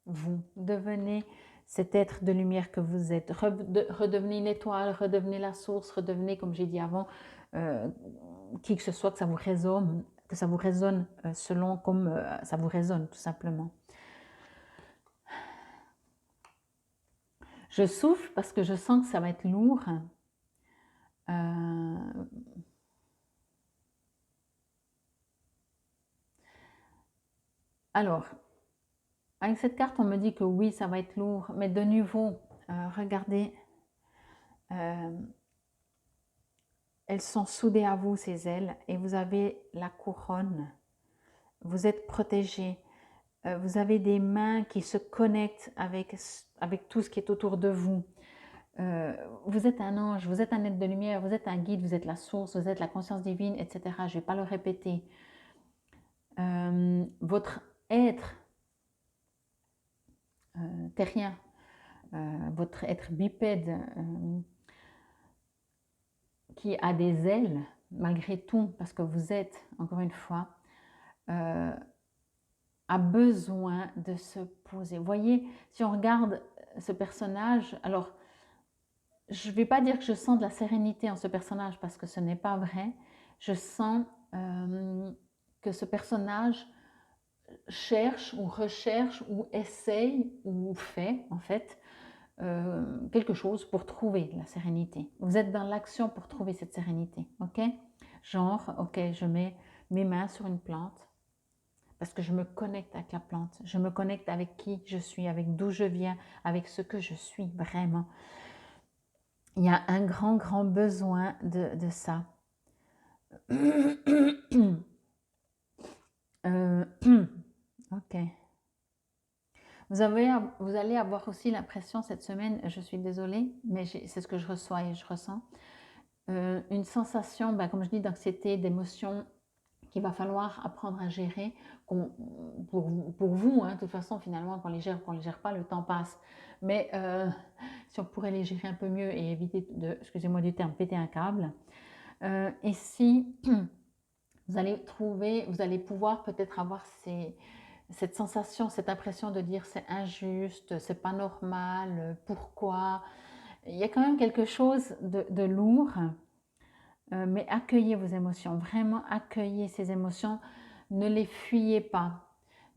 vous. Devenez cet être de lumière que vous êtes. Redevenez une étoile, redevenez la source, redevenez, comme j'ai dit avant, qui que ce soit, que ça vous résonne selon comme ça vous résonne, tout simplement. Je souffle parce que je sens que ça va être lourd. Alors, avec cette carte, on me dit que oui, ça va être lourd, mais de nouveau, regardez, elles sont soudées à vous, ces ailes, et vous avez la couronne. Vous êtes protégé. Vous avez des mains qui se connectent avec tout ce qui est autour de vous. Vous êtes un ange, vous êtes un être de lumière, vous êtes un guide, vous êtes la source, vous êtes la conscience divine, etc. Je ne vais pas le répéter. Votre être terrien, votre être bipède qui a des ailes, malgré tout, parce que vous êtes, encore une fois, a besoin de se poser. Vous voyez, si on regarde ce personnage, alors, je ne vais pas dire que je sens de la sérénité en ce personnage, parce que ce n'est pas vrai. Je sens que ce personnage cherche ou recherche ou essaye ou fait, en fait, quelque chose pour trouver la sérénité. Vous êtes dans l'action pour trouver cette sérénité, ok? Genre, ok, je mets mes mains sur une plante parce que je me connecte avec la plante. Je me connecte avec qui je suis, avec d'où je viens, avec ce que je suis vraiment. Il y a un grand, grand besoin de ça. Ok. Vous allez avoir aussi l'impression cette semaine, je suis désolée, mais c'est ce que je reçois et je ressens, une sensation, comme je dis, d'anxiété, d'émotion qu'il va falloir apprendre à gérer pour vous. Hein, de toute façon, finalement, qu'on les gère ou qu'on ne les gère pas, le temps passe. Mais si on pourrait les gérer un peu mieux et éviter de, excusez-moi du terme, péter un câble. Et si vous allez pouvoir peut-être avoir cette sensation, cette impression de dire c'est injuste, c'est pas normal, pourquoi. Il y a quand même quelque chose de lourd, mais accueillez vos émotions, vraiment accueillez ces émotions, ne les fuyez pas.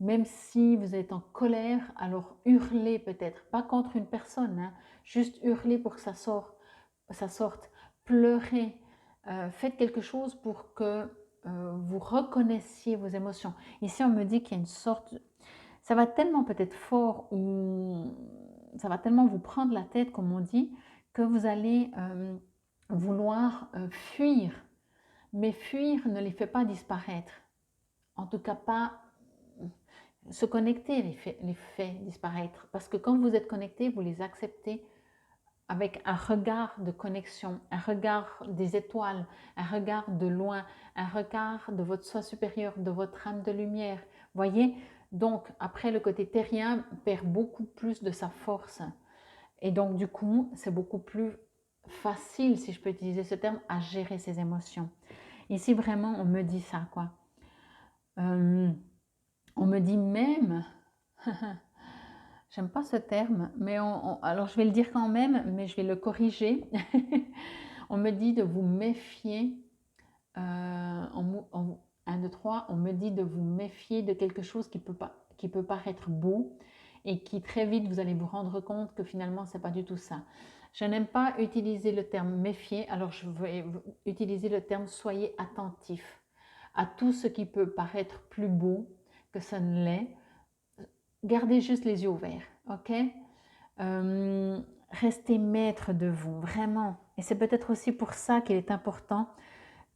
Même si vous êtes en colère, alors hurlez peut-être, pas contre une personne, hein, juste hurlez pour que ça sorte, pleurez, faites quelque chose pour que vous reconnaissiez vos émotions. Ici, on me dit qu'il y a une sorte, ça va tellement peut-être fort ou ça va tellement vous prendre la tête, comme on dit, que vous allez vouloir fuir. Mais fuir ne les fait pas disparaître. En tout cas, pas se connecter les fait disparaître. Parce que quand vous êtes connecté, vous les acceptez avec un regard de connexion, un regard des étoiles, un regard de loin, un regard de votre soi supérieur, de votre âme de lumière. Voyez? Donc, après, le côté terrien perd beaucoup plus de sa force. Et donc, du coup, c'est beaucoup plus facile, si je peux utiliser ce terme, à gérer ses émotions. Ici, vraiment, on me dit ça, quoi. On me dit même, j'aime pas ce terme, mais alors je vais le dire quand même, mais je vais le corriger. On me dit de vous méfier, 1, 2, 3, on me dit de vous méfier de quelque chose qui peut paraître beau et qui très vite vous allez vous rendre compte que finalement c'est pas du tout ça. Je n'aime pas utiliser le terme méfier, alors je vais utiliser le terme soyez attentif à tout ce qui peut paraître plus beau que ça ne l'est. Gardez juste les yeux ouverts, ok? Restez maître de vous, vraiment. Et c'est peut-être aussi pour ça qu'il est important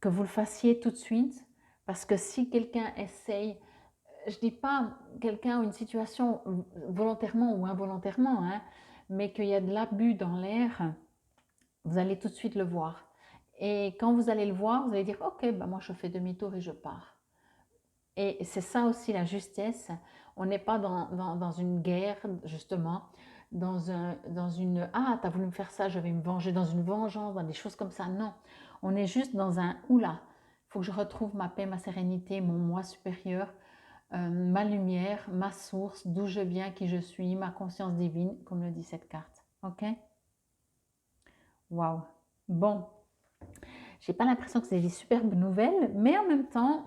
que vous le fassiez tout de suite, parce que si quelqu'un essaye, je ne dis pas quelqu'un ou une situation volontairement ou involontairement, hein, mais qu'il y a de l'abus dans l'air, vous allez tout de suite le voir. Et quand vous allez le voir, vous allez dire, ok, moi je fais demi-tour et je pars. Et c'est ça aussi la justesse. On n'est pas dans une guerre, justement, dans une ah, t'as voulu me faire ça, je vais me venger, dans une vengeance, dans des choses comme ça. Non, on est juste dans un oula. Il faut que je retrouve ma paix, ma sérénité, mon moi supérieur, ma lumière, ma source, d'où je viens, qui je suis, ma conscience divine, comme le dit cette carte. Ok? Waouh! Bon. J'ai pas l'impression que c'est des superbes nouvelles, mais en même temps,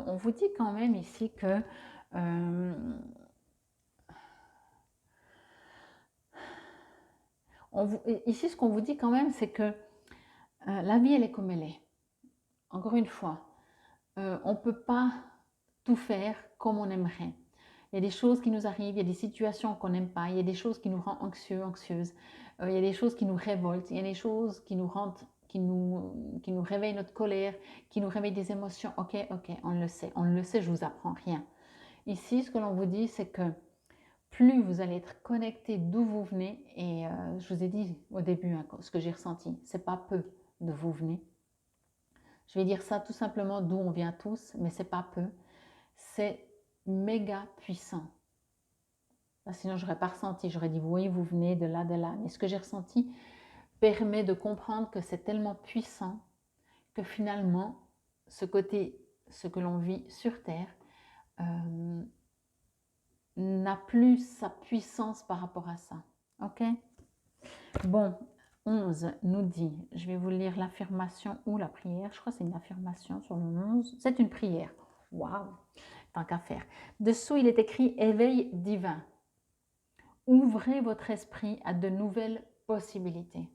on vous dit quand même ici que ici, ce qu'on vous dit quand même, c'est que la vie, elle est comme elle est. Encore une fois, on ne peut pas tout faire comme on aimerait. Il y a des choses qui nous arrivent, il y a des situations qu'on n'aime pas, il y a des choses qui nous rendent anxieux, anxieuses, il y a des choses qui nous révoltent, il y a des choses qui nous rendent, qui nous réveillent notre colère, qui nous réveillent des émotions. Ok, on le sait, je vous apprends rien. Ici, ce que l'on vous dit, c'est que plus vous allez être connecté d'où vous venez, et je vous ai dit au début hein, ce que j'ai ressenti, c'est pas peu d'où vous venez. Je vais dire ça tout simplement d'où on vient tous, mais c'est pas peu. C'est méga puissant. Sinon, je n'aurais pas ressenti. J'aurais dit, oui, vous venez de là, de là. Mais ce que j'ai ressenti permet de comprendre que c'est tellement puissant que finalement, ce que l'on vit sur Terre, n'a plus sa puissance par rapport à ça. Ok? Bon, 11 nous dit, je vais vous lire l'affirmation ou la prière. Je crois que c'est une affirmation sur le 11. C'est une prière. Waouh! Tant qu'à faire. Dessous, il est écrit éveil divin. ouvrez votre esprit à de nouvelles possibilités.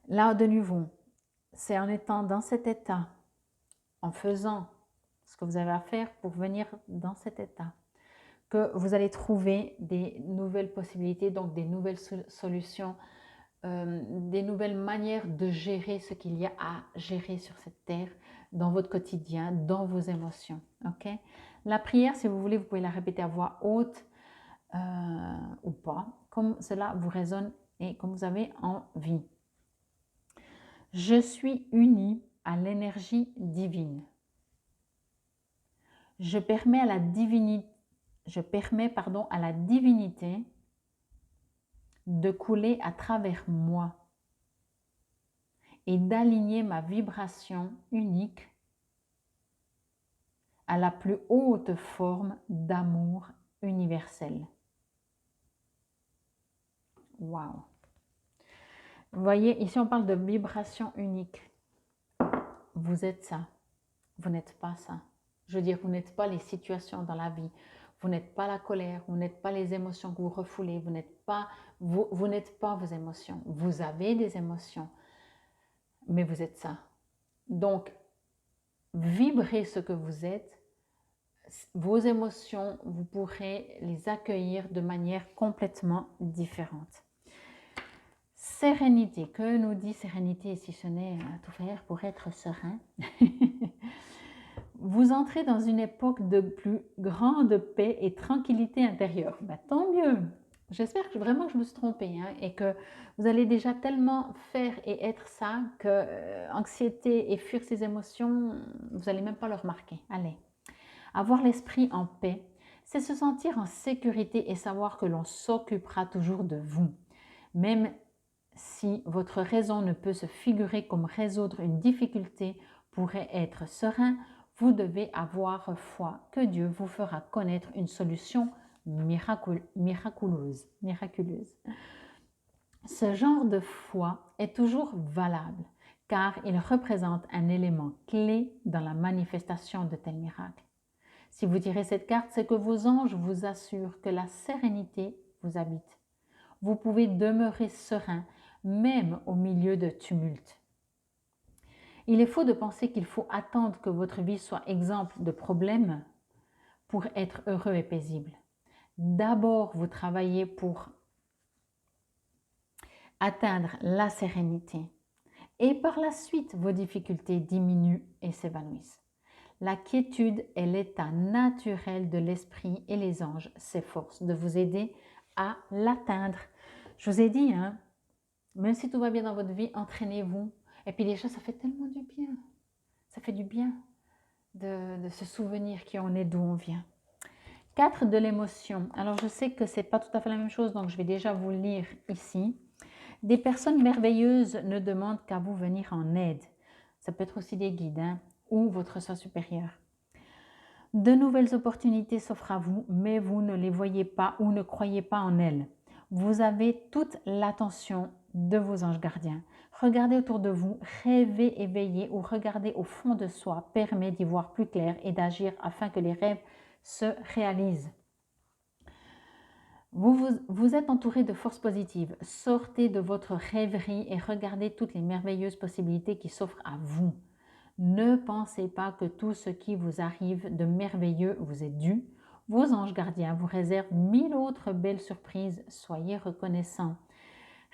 Là, de nouveau, c'est en étant dans cet état, en faisant ce que vous avez à faire pour venir dans cet état, que vous allez trouver des nouvelles possibilités, donc des nouvelles solutions, des nouvelles manières de gérer ce qu'il y a à gérer sur cette terre, dans votre quotidien, dans vos émotions. Ok? La prière, si vous voulez, vous pouvez la répéter à voix haute ou pas, comme cela vous résonne et comme vous avez envie. Je suis unie à l'énergie divine. Je permets à la divinité, à la divinité de couler à travers moi et d'aligner ma vibration unique à la plus haute forme d'amour universel. Waouh! Vous voyez, ici on parle de vibration unique. Vous êtes ça. Vous n'êtes pas ça. Je veux dire, vous n'êtes pas les situations dans la vie. Vous n'êtes pas la colère. Vous n'êtes pas les émotions que vous refoulez. Vous n'êtes pas vos émotions. Vous avez des émotions, mais vous êtes ça. Donc, vibrez ce que vous êtes. Vos émotions, vous pourrez les accueillir de manière complètement différente. Sérénité. Que nous dit sérénité si ce n'est tout faire pour être serein? Vous entrez dans une époque de plus grande paix et tranquillité intérieure. Ben, tant mieux. J'espère que vraiment que je me suis trompée et que vous allez déjà tellement faire et être ça que anxiété et fuir ces émotions, vous n'allez même pas le remarquer. Allez. Avoir l'esprit en paix, c'est se sentir en sécurité et savoir que l'on s'occupera toujours de vous. Même si votre raison ne peut se figurer comme résoudre une difficulté pourrait être serein, vous devez avoir foi que Dieu vous fera connaître une solution miraculeuse. Ce genre de foi est toujours valable car il représente un élément clé dans la manifestation de tels miracles. Si vous tirez cette carte, c'est que vos anges vous assurent que la sérénité vous habite. Vous pouvez demeurer serein même au milieu de tumultes. Il est faux de penser qu'il faut attendre que votre vie soit exempte de problèmes pour être heureux et paisible. D'abord, vous travaillez pour atteindre la sérénité et par la suite, vos difficultés diminuent et s'évanouissent. La quiétude est l'état naturel de l'esprit et les anges s'efforcent de vous aider à l'atteindre. Je vous ai dit, même si tout va bien dans votre vie, entraînez-vous. Et puis déjà, ça fait tellement du bien. Ça fait du bien de se souvenir qui on est, d'où on vient. 4 de l'émotion. Alors, je sais que ce n'est pas tout à fait la même chose, donc je vais déjà vous le lire ici. Des personnes merveilleuses ne demandent qu'à vous venir en aide. Ça peut être aussi des guides ou votre soi supérieur. De nouvelles opportunités s'offrent à vous, mais vous ne les voyez pas ou ne croyez pas en elles. Vous avez toute l'attention de vos anges gardiens. Regardez autour de vous, rêvez et veillez ou regardez au fond de soi permet d'y voir plus clair et d'agir afin que les rêves se réalisent. Vous êtes entouré de forces positives. Sortez de votre rêverie et regardez toutes les merveilleuses possibilités qui s'offrent à vous. Ne pensez pas que tout ce qui vous arrive de merveilleux vous est dû. Vos anges gardiens vous réservent 1000 autres belles surprises. Soyez reconnaissants.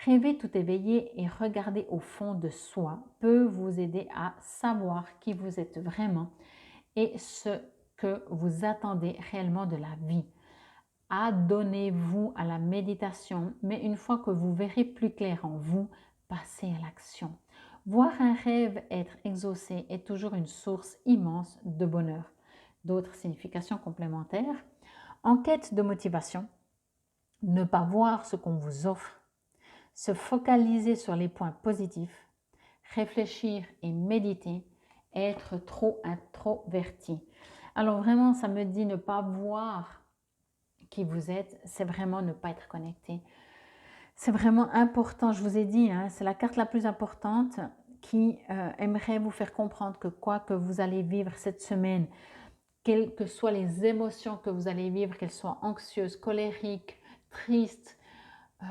Rêver tout éveillé et regarder au fond de soi peut vous aider à savoir qui vous êtes vraiment et ce que vous attendez réellement de la vie. Adonnez-vous à la méditation, mais une fois que vous verrez plus clair en vous, passez à l'action. Voir un rêve être exaucé est toujours une source immense de bonheur. D'autres significations complémentaires. En quête de motivation, ne pas voir ce qu'on vous offre, se focaliser sur les points positifs, réfléchir et méditer, être trop introverti. Alors vraiment, ça me dit ne pas voir qui vous êtes, c'est vraiment ne pas être connecté. C'est vraiment important, je vous ai dit, c'est la carte la plus importante qui aimerait vous faire comprendre que quoi que vous allez vivre cette semaine, quelles que soient les émotions que vous allez vivre, qu'elles soient anxieuses, colériques, tristes. euh,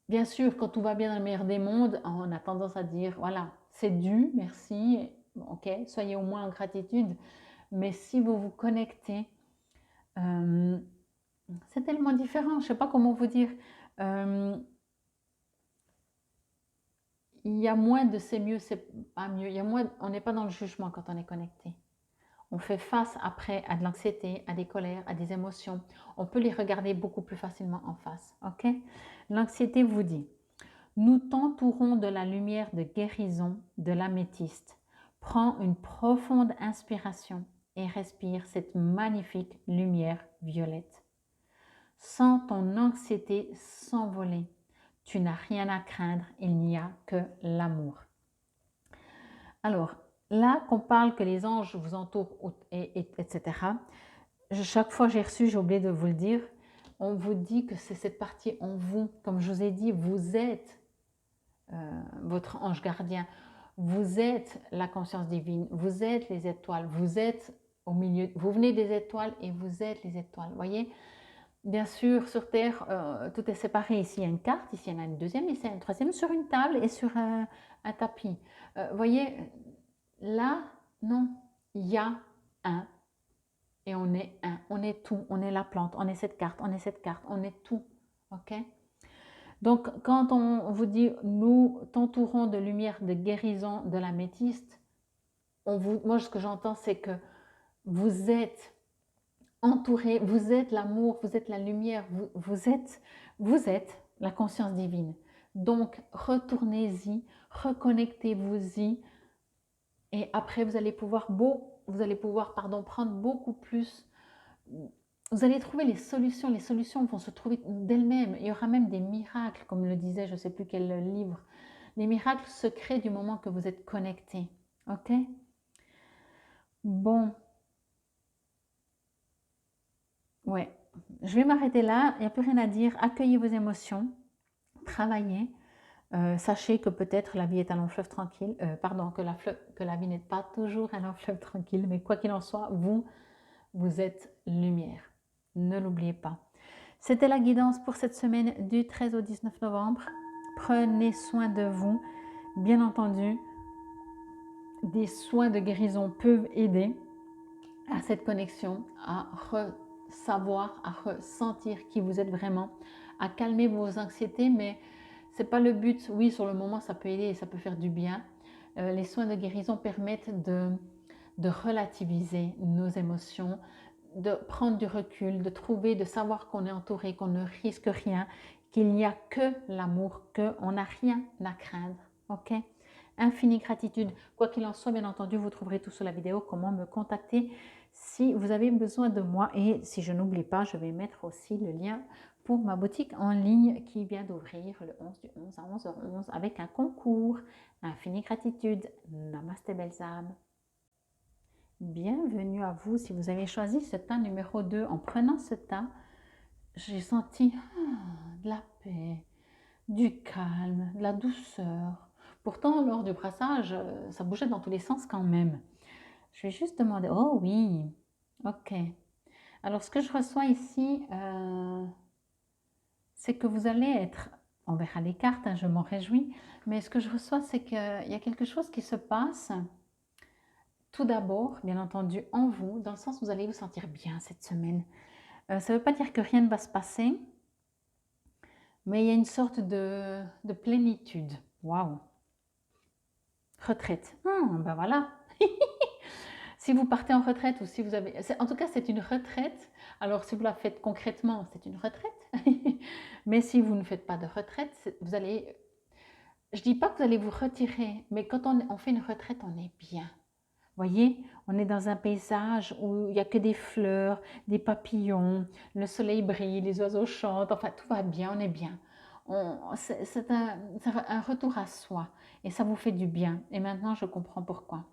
Bien sûr, quand tout va bien dans le meilleur des mondes, on a tendance à dire, voilà, c'est dû, merci, bon, ok, soyez au moins en gratitude. Mais si vous vous connectez, euh, c'est tellement différent, je ne sais pas comment vous dire. Euh, il y a moins de c'est mieux, c'est pas mieux. Il y a moins, on n'est pas dans le jugement quand on est connecté. On fait face après à de l'anxiété, à des colères, à des émotions. On peut les regarder beaucoup plus facilement en face. Ok? L'anxiété vous dit, nous t'entourons de la lumière de guérison de l'améthyste. Prends une profonde inspiration et respire cette magnifique lumière violette. Sens ton anxiété s'envoler. Tu n'as rien à craindre, il n'y a que l'amour. Alors, là qu'on parle que les anges vous entourent, etc., chaque fois j'ai reçu, j'ai oublié de vous le dire, on vous dit que c'est cette partie en vous. Comme je vous ai dit, vous êtes votre ange gardien, vous êtes la conscience divine, vous êtes les étoiles, vous êtes au milieu, vous venez des étoiles et vous êtes les étoiles. Vous voyez, bien sûr, sur Terre, tout est séparé. Ici, il y a une carte, ici, il y en a une deuxième, ici, il y a une troisième, sur une table et sur un tapis. Vous voyez, là, non, il y a un. Et on est un, on est tout, on est la plante, on est cette carte, on est cette carte, on est tout. Ok? Donc, quand on vous dit nous t'entourons de lumière de guérison de l'améthyste, moi, ce que j'entends, c'est que vous êtes entouré, vous êtes l'amour, vous êtes la lumière, vous êtes la conscience divine. Donc, retournez-y, reconnectez-vous-y, et après, vous allez pouvoir, prendre beaucoup plus. Vous allez trouver les solutions vont se trouver d'elles-mêmes. Il y aura même des miracles, comme le disait, je ne sais plus quel livre. Les miracles se créent du moment que vous êtes connecté. Ok? Bon. Ouais. Je vais m'arrêter là. Il n'y a plus rien à dire. Accueillez vos émotions. Travaillez. Sachez que peut-être la vie est un long fleuve tranquille. Que la vie n'est pas toujours un long fleuve tranquille. Mais quoi qu'il en soit, vous êtes lumière. Ne l'oubliez pas. C'était la guidance pour cette semaine du 13 au 19 novembre. Prenez soin de vous. Bien entendu, des soins de guérison peuvent aider à cette connexion, à savoir, à ressentir qui vous êtes vraiment, à calmer vos anxiétés, mais ce n'est pas le but. Oui, sur le moment, ça peut aider et ça peut faire du bien. Les soins de guérison permettent de relativiser nos émotions, de prendre du recul, de savoir qu'on est entouré, qu'on ne risque rien, qu'il n'y a que l'amour, qu'on n'a rien à craindre. Ok? Infinie gratitude. Quoi qu'il en soit, bien entendu, vous trouverez tout sous la vidéo, comment me contacter si vous avez besoin de moi. Et si je n'oublie pas, je vais mettre aussi le lien pour ma boutique en ligne qui vient d'ouvrir le 11 du 11 à 11h11 avec un concours. Infinie gratitude. Namaste belles âmes. Bienvenue à vous. Si vous avez choisi ce tas numéro 2, en prenant ce tas, j'ai senti de la paix, du calme, de la douceur. Pourtant, lors du brassage, ça bougeait dans tous les sens quand même. Je vais juste demander, oh oui, ok. Alors, ce que je reçois ici, c'est que vous allez être, on verra les cartes, hein, je m'en réjouis, mais ce que je reçois, c'est qu'il y a quelque chose qui se passe. Tout d'abord, bien entendu, en vous, dans le sens où vous allez vous sentir bien cette semaine. Ça ne veut pas dire que rien ne va se passer, mais il y a une sorte de plénitude. Waouh! Retraite. Ben voilà. Si vous partez en retraite ou si vous avez... En tout cas, c'est une retraite. Alors, si vous la faites concrètement, c'est une retraite. Mais si vous ne faites pas de retraite, vous allez... Je ne dis pas que vous allez vous retirer, mais quand on fait une retraite, on est bien. Voyez, on est dans un paysage où il n'y a que des fleurs, des papillons, le soleil brille, les oiseaux chantent, enfin tout va bien, on est bien. C'est un retour à soi et ça vous fait du bien. Et maintenant, je comprends pourquoi.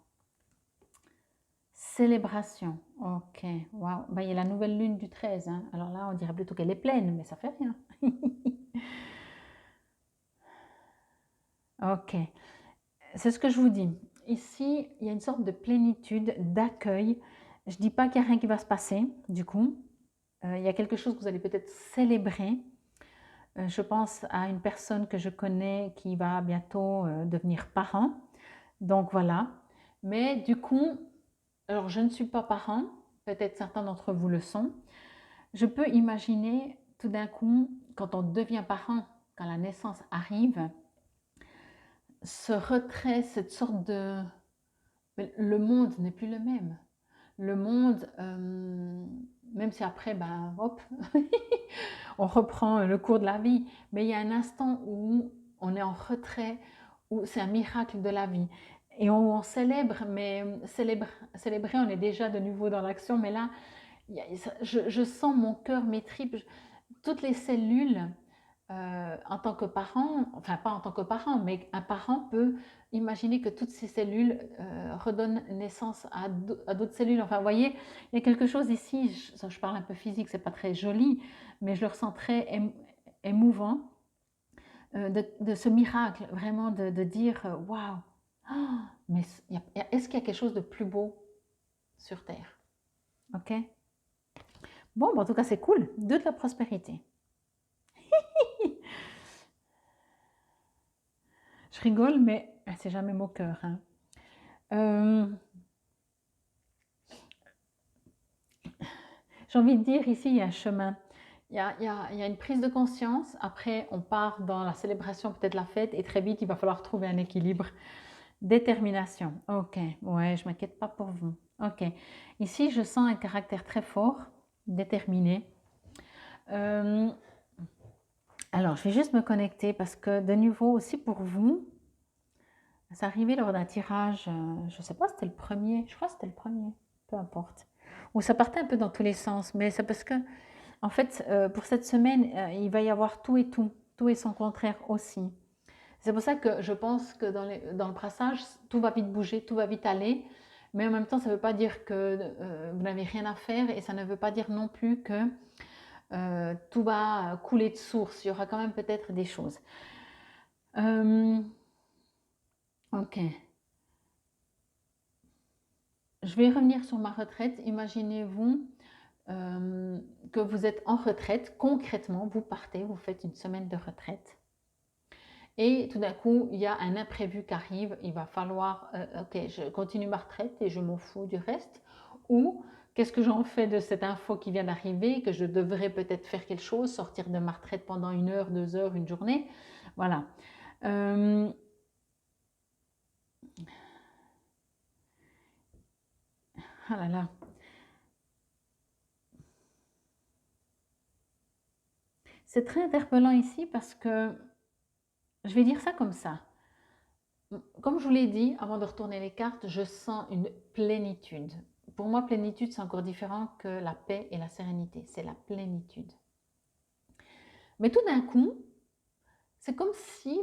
Célébration, ok, waouh. Ben, il y a la nouvelle lune du 13, hein. Alors là, on dirait plutôt qu'elle est pleine, mais ça fait rien. Ok, c'est ce que je vous dis. Ici, il y a une sorte de plénitude, d'accueil. Je ne dis pas qu'il n'y a rien qui va se passer, du coup. Il y a quelque chose que vous allez peut-être célébrer. Je pense à une personne que je connais qui va bientôt devenir parent. Donc voilà. Mais du coup, alors je ne suis pas parent, peut-être certains d'entre vous le sont. Je peux imaginer tout d'un coup, quand on devient parent, quand la naissance arrive, ce retrait, cette sorte de... Le monde n'est plus le même. Le monde, même si après, ben, hop, on reprend le cours de la vie, mais il y a un instant où on est en retrait, où c'est un miracle de la vie. Et on célèbre, mais célébrer, on est déjà de nouveau dans l'action, mais là, je sens mon cœur, mes tripes, toutes les cellules, en tant que parent, enfin pas en tant que parent, mais un parent peut imaginer que toutes ces cellules redonnent naissance à d'autres cellules. Enfin, vous voyez, il y a quelque chose ici, je parle un peu physique, c'est pas très joli, mais je le ressens très émouvant, de ce miracle, vraiment de dire waouh, oh, mais est-ce qu'il y a quelque chose de plus beau sur Terre? Ok. Bon, en tout cas, c'est cool, de la prospérité. Je rigole, mais c'est jamais moqueur. Hein. J'ai envie de dire, ici, il y a un chemin. Il y a une prise de conscience. Après, on part dans la célébration, peut-être la fête, et très vite, il va falloir trouver un équilibre. Détermination. Ok, ouais, je ne m'inquiète pas pour vous. Ok. Ici, je sens un caractère très fort, déterminé. Alors, je vais juste me connecter parce que, de nouveau, aussi pour vous, c'est arrivé lors d'un tirage, je ne sais pas si c'était le premier, je crois que c'était le premier, peu importe. Où ça partait un peu dans tous les sens, mais c'est parce que, en fait, pour cette semaine, il va y avoir tout et son contraire aussi. C'est pour ça que je pense que dans le brassage, tout va vite bouger, tout va vite aller, mais en même temps, ça ne veut pas dire que vous n'avez rien à faire et ça ne veut pas dire non plus que tout va couler de source. Il y aura quand même peut-être des choses. Ok. Je vais revenir sur ma retraite. Imaginez-vous que vous êtes en retraite. Concrètement, vous partez, vous faites une semaine de retraite. Et tout d'un coup, il y a un imprévu qui arrive. Il va falloir, ok, je continue ma retraite et je m'en fous du reste. Ou qu'est-ce que j'en fais de cette info qui vient d'arriver, que je devrais peut-être faire quelque chose, sortir de ma retraite pendant 1 heure, 2 heures, une journée. Voilà. Ah là là. C'est très interpellant ici parce que je vais dire ça comme ça. Comme je vous l'ai dit, avant de retourner les cartes, je sens une plénitude. Pour moi, plénitude, c'est encore différent que la paix et la sérénité. C'est la plénitude. Mais tout d'un coup, c'est comme si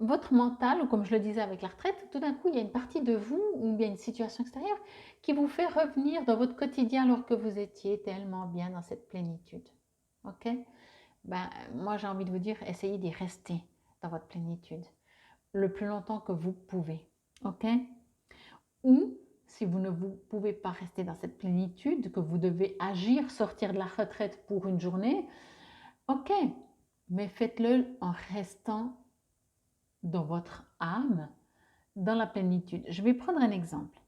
votre mental, ou comme je le disais avec la retraite, tout d'un coup, il y a une partie de vous ou bien une situation extérieure qui vous fait revenir dans votre quotidien alors que vous étiez tellement bien dans cette plénitude. Ok? Ben, moi, j'ai envie de vous dire, essayez d'y rester dans votre plénitude le plus longtemps que vous pouvez. Ok? Ou si vous ne vous pouvez pas rester dans cette plénitude, que vous devez agir, sortir de la retraite pour une journée, ok, mais faites-le en restant dans votre âme, dans la plénitude. Je vais prendre un exemple.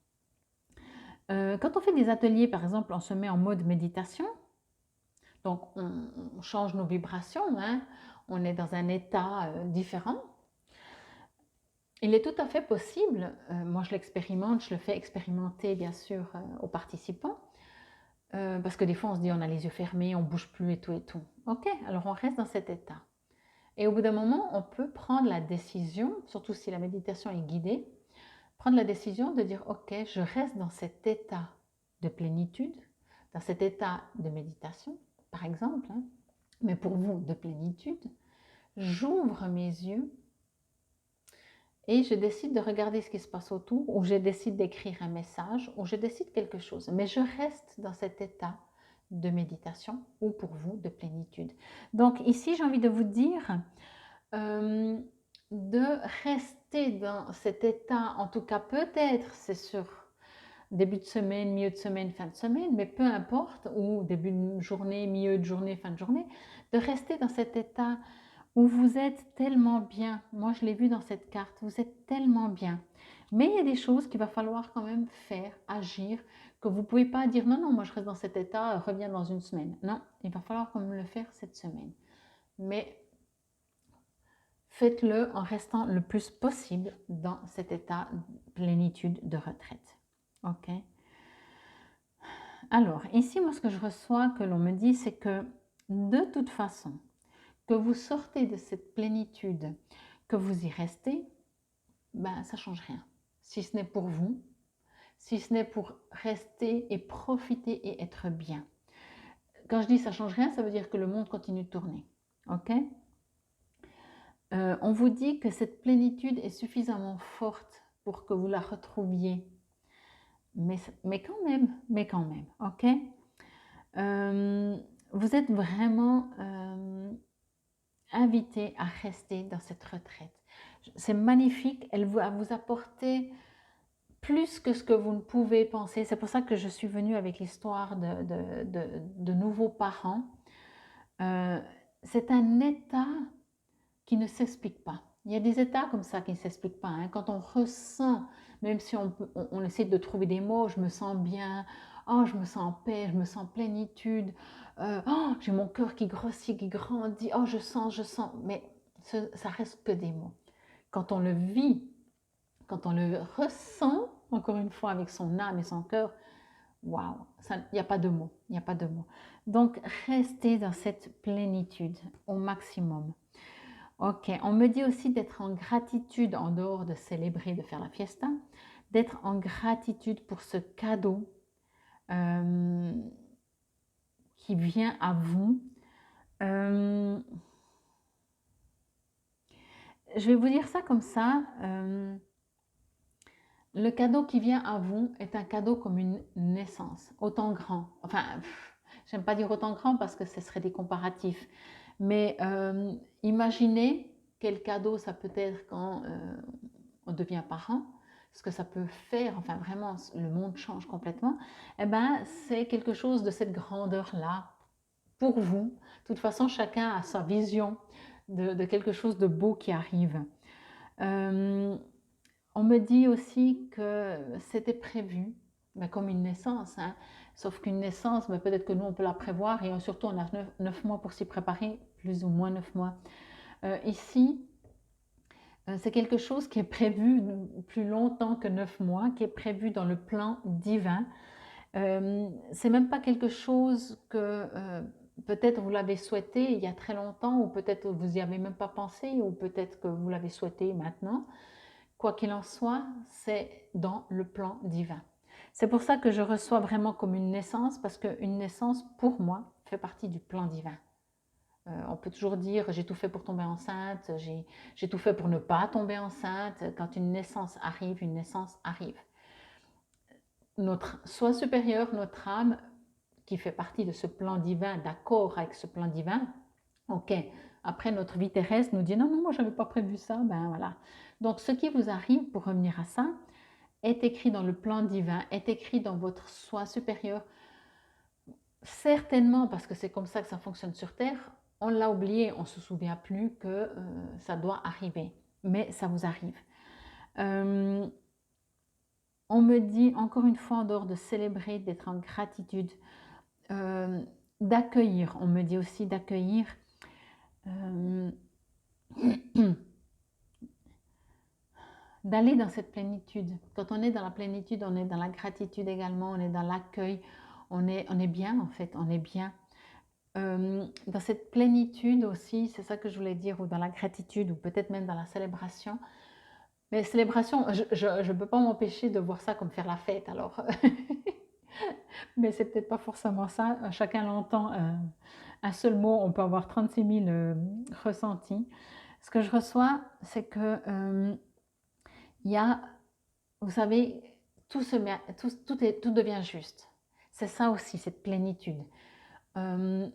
Quand on fait des ateliers, par exemple, on se met en mode méditation, donc on change nos vibrations, hein, on est dans un état différent. Il est tout à fait possible, moi je l'expérimente, je le fais expérimenter bien sûr aux participants, parce que des fois on se dit on a les yeux fermés, on ne bouge plus et tout et tout. Ok, alors on reste dans cet état. Et au bout d'un moment, on peut prendre la décision, surtout si la méditation est guidée, prendre la décision de dire ok, je reste dans cet état de plénitude, dans cet état de méditation, par exemple, hein, mais pour vous de plénitude, j'ouvre mes yeux et je décide de regarder ce qui se passe autour, ou je décide d'écrire un message, ou je décide quelque chose. Mais je reste dans cet état de méditation, ou pour vous, de plénitude. Donc ici, j'ai envie de vous dire de rester dans cet état, en tout cas peut-être, c'est sûr, début de semaine, milieu de semaine, fin de semaine, mais peu importe, ou début de journée, milieu de journée, fin de journée, de rester dans cet état où vous êtes tellement bien. Moi, je l'ai vu dans cette carte, vous êtes tellement bien. Mais il y a des choses qu'il va falloir quand même faire, agir, que vous ne pouvez pas dire non, non, moi je reste dans cet état, reviens dans une semaine. Non, il va falloir quand même le faire cette semaine. Mais faites-le en restant le plus possible dans cet état de plénitude de retraite. Ok? Alors, ici, moi, ce que je reçois, que l'on me dit, c'est que de toute façon, que vous sortez de cette plénitude, que vous y restez, ben, ça ne change rien. Si ce n'est pour vous, si ce n'est pour rester et profiter et être bien. Quand je dis ça ne change rien, ça veut dire que le monde continue de tourner. Ok? On vous dit que cette plénitude est suffisamment forte pour que vous la retrouviez. Mais quand même, ok? Vous êtes vraiment invité à rester dans cette retraite. C'est magnifique, elle va vous apporter plus que ce que vous ne pouvez penser. C'est pour ça que je suis venue avec l'histoire de nouveaux parents. C'est un état qui ne s'explique pas. Il y a des états comme ça qui ne s'expliquent pas. Hein. Quand on ressent, même si on essaie de trouver des mots, je me sens bien, oh, je me sens en paix, je me sens en plénitude, oh, j'ai mon cœur qui grossit, qui grandit, oh, je sens, mais ça reste que des mots. Quand on le vit, quand on le ressent, encore une fois, avec son âme et son cœur, waouh, il n'y a pas de mots, il n'y a pas de mots. Donc, restez dans cette plénitude au maximum. Ok, on me dit aussi d'être en gratitude en dehors de célébrer, de faire la fiesta, d'être en gratitude pour ce cadeau qui vient à vous. Je vais vous dire ça comme ça. Le cadeau qui vient à vous est un cadeau comme une naissance, autant grand. Enfin, j'aime pas dire autant grand parce que ce serait des comparatifs. Mais imaginez quel cadeau ça peut être quand on devient parent, ce que ça peut faire, enfin vraiment, le monde change complètement. Eh bien, c'est quelque chose de cette grandeur-là pour vous. De toute façon, chacun a sa vision de quelque chose de beau qui arrive. On me dit aussi que c'était prévu, mais comme une naissance, hein. Sauf qu'une naissance, mais peut-être que nous, on peut la prévoir et surtout, on a 9 mois pour s'y préparer, plus ou moins 9 mois. Ici, c'est quelque chose qui est prévu plus longtemps que 9 mois, qui est prévu dans le plan divin. C'est même pas quelque chose que peut-être vous l'avez souhaité il y a très longtemps, ou peut-être vous n'y avez même pas pensé, ou peut-être que vous l'avez souhaité maintenant. Quoi qu'il en soit, c'est dans le plan divin. C'est pour ça que je reçois vraiment comme une naissance, parce qu'une naissance, pour moi, fait partie du plan divin. On peut toujours dire j'ai tout fait pour tomber enceinte, j'ai tout fait pour ne pas tomber enceinte. Quand une naissance arrive, une naissance arrive. Notre soi supérieur, notre âme, qui fait partie de ce plan divin, d'accord avec ce plan divin, ok. Après, notre vie terrestre nous dit non, non, moi, je n'avais pas prévu ça. Ben voilà. Donc, ce qui vous arrive, pour revenir à ça, est écrit dans le plan divin, est écrit dans votre soi supérieur. Certainement, parce que c'est comme ça que ça fonctionne sur Terre, on l'a oublié, on ne se souvient plus que ça doit arriver. Mais ça vous arrive. On me dit, encore une fois, en dehors de célébrer, d'être en gratitude, d'accueillir. On me dit aussi d'accueillir. D'aller dans cette plénitude. Quand on est dans la plénitude, on est dans la gratitude également, on est dans l'accueil, on est bien en fait, on est bien. Dans cette plénitude aussi, c'est ça que je voulais dire, ou dans la gratitude, ou peut-être même dans la célébration. Mais célébration, je ne peux pas m'empêcher de voir ça comme faire la fête, alors. Mais c'est peut-être pas forcément ça, chacun l'entend. Un seul mot, on peut avoir 36 000 ressentis. Ce que je reçois, c'est que il y a, vous savez, tout devient juste. C'est ça aussi, cette plénitude. On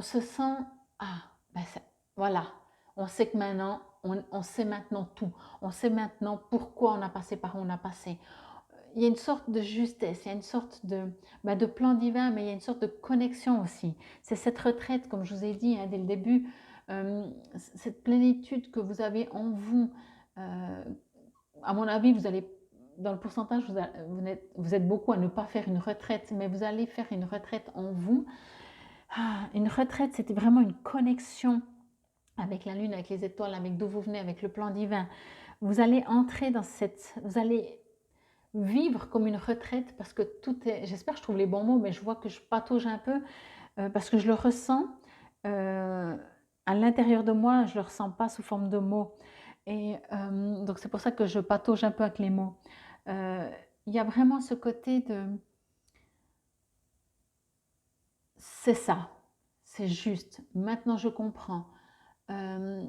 se sent, ah, ben voilà, on sait que maintenant, on sait maintenant tout. On sait maintenant pourquoi on a passé par où on a passé. il y a une sorte de justesse, il y a une sorte de plan divin, mais il y a une sorte de connexion aussi. C'est cette retraite, comme je vous ai dit hein, dès le début, cette plénitude que vous avez en vous. euh, à mon avis, vous allez, dans le pourcentage, vous êtes beaucoup à ne pas faire une retraite, mais vous allez faire une retraite en vous. Une retraite, c'était vraiment une connexion avec la lune, avec les étoiles, avec d'où vous venez, avec le plan divin. Vous allez entrer dans vous allez vivre comme une retraite parce que tout est, j'espère que je trouve les bons mots, mais je vois que je patauge un peu parce que je le ressens à l'intérieur de moi, je le ressens pas sous forme de mots. Et donc c'est pour ça que je patauge un peu avec les mots. Il y a vraiment ce côté de, c'est ça, c'est juste, maintenant je comprends. Euh,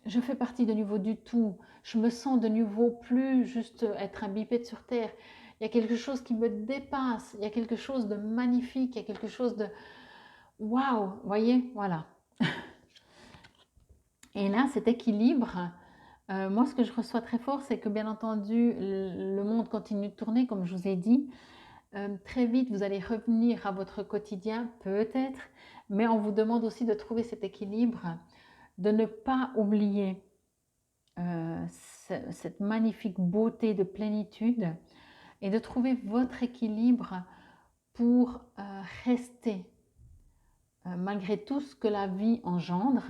je fais partie de nouveau du tout. Je me sens de nouveau plus juste être un bipède sur Terre. Il y a quelque chose qui me dépasse. Il y a quelque chose de magnifique. Il y a quelque chose de waouh. Vous voyez, voilà. Et là, cet équilibre, moi, ce que je reçois très fort, c'est que bien entendu, le monde continue de tourner, comme je vous ai dit. Très vite, vous allez revenir à votre quotidien, peut-être, mais on vous demande aussi de trouver cet équilibre, de ne pas oublier cette magnifique beauté de plénitude et de trouver votre équilibre pour rester, malgré tout ce que la vie engendre,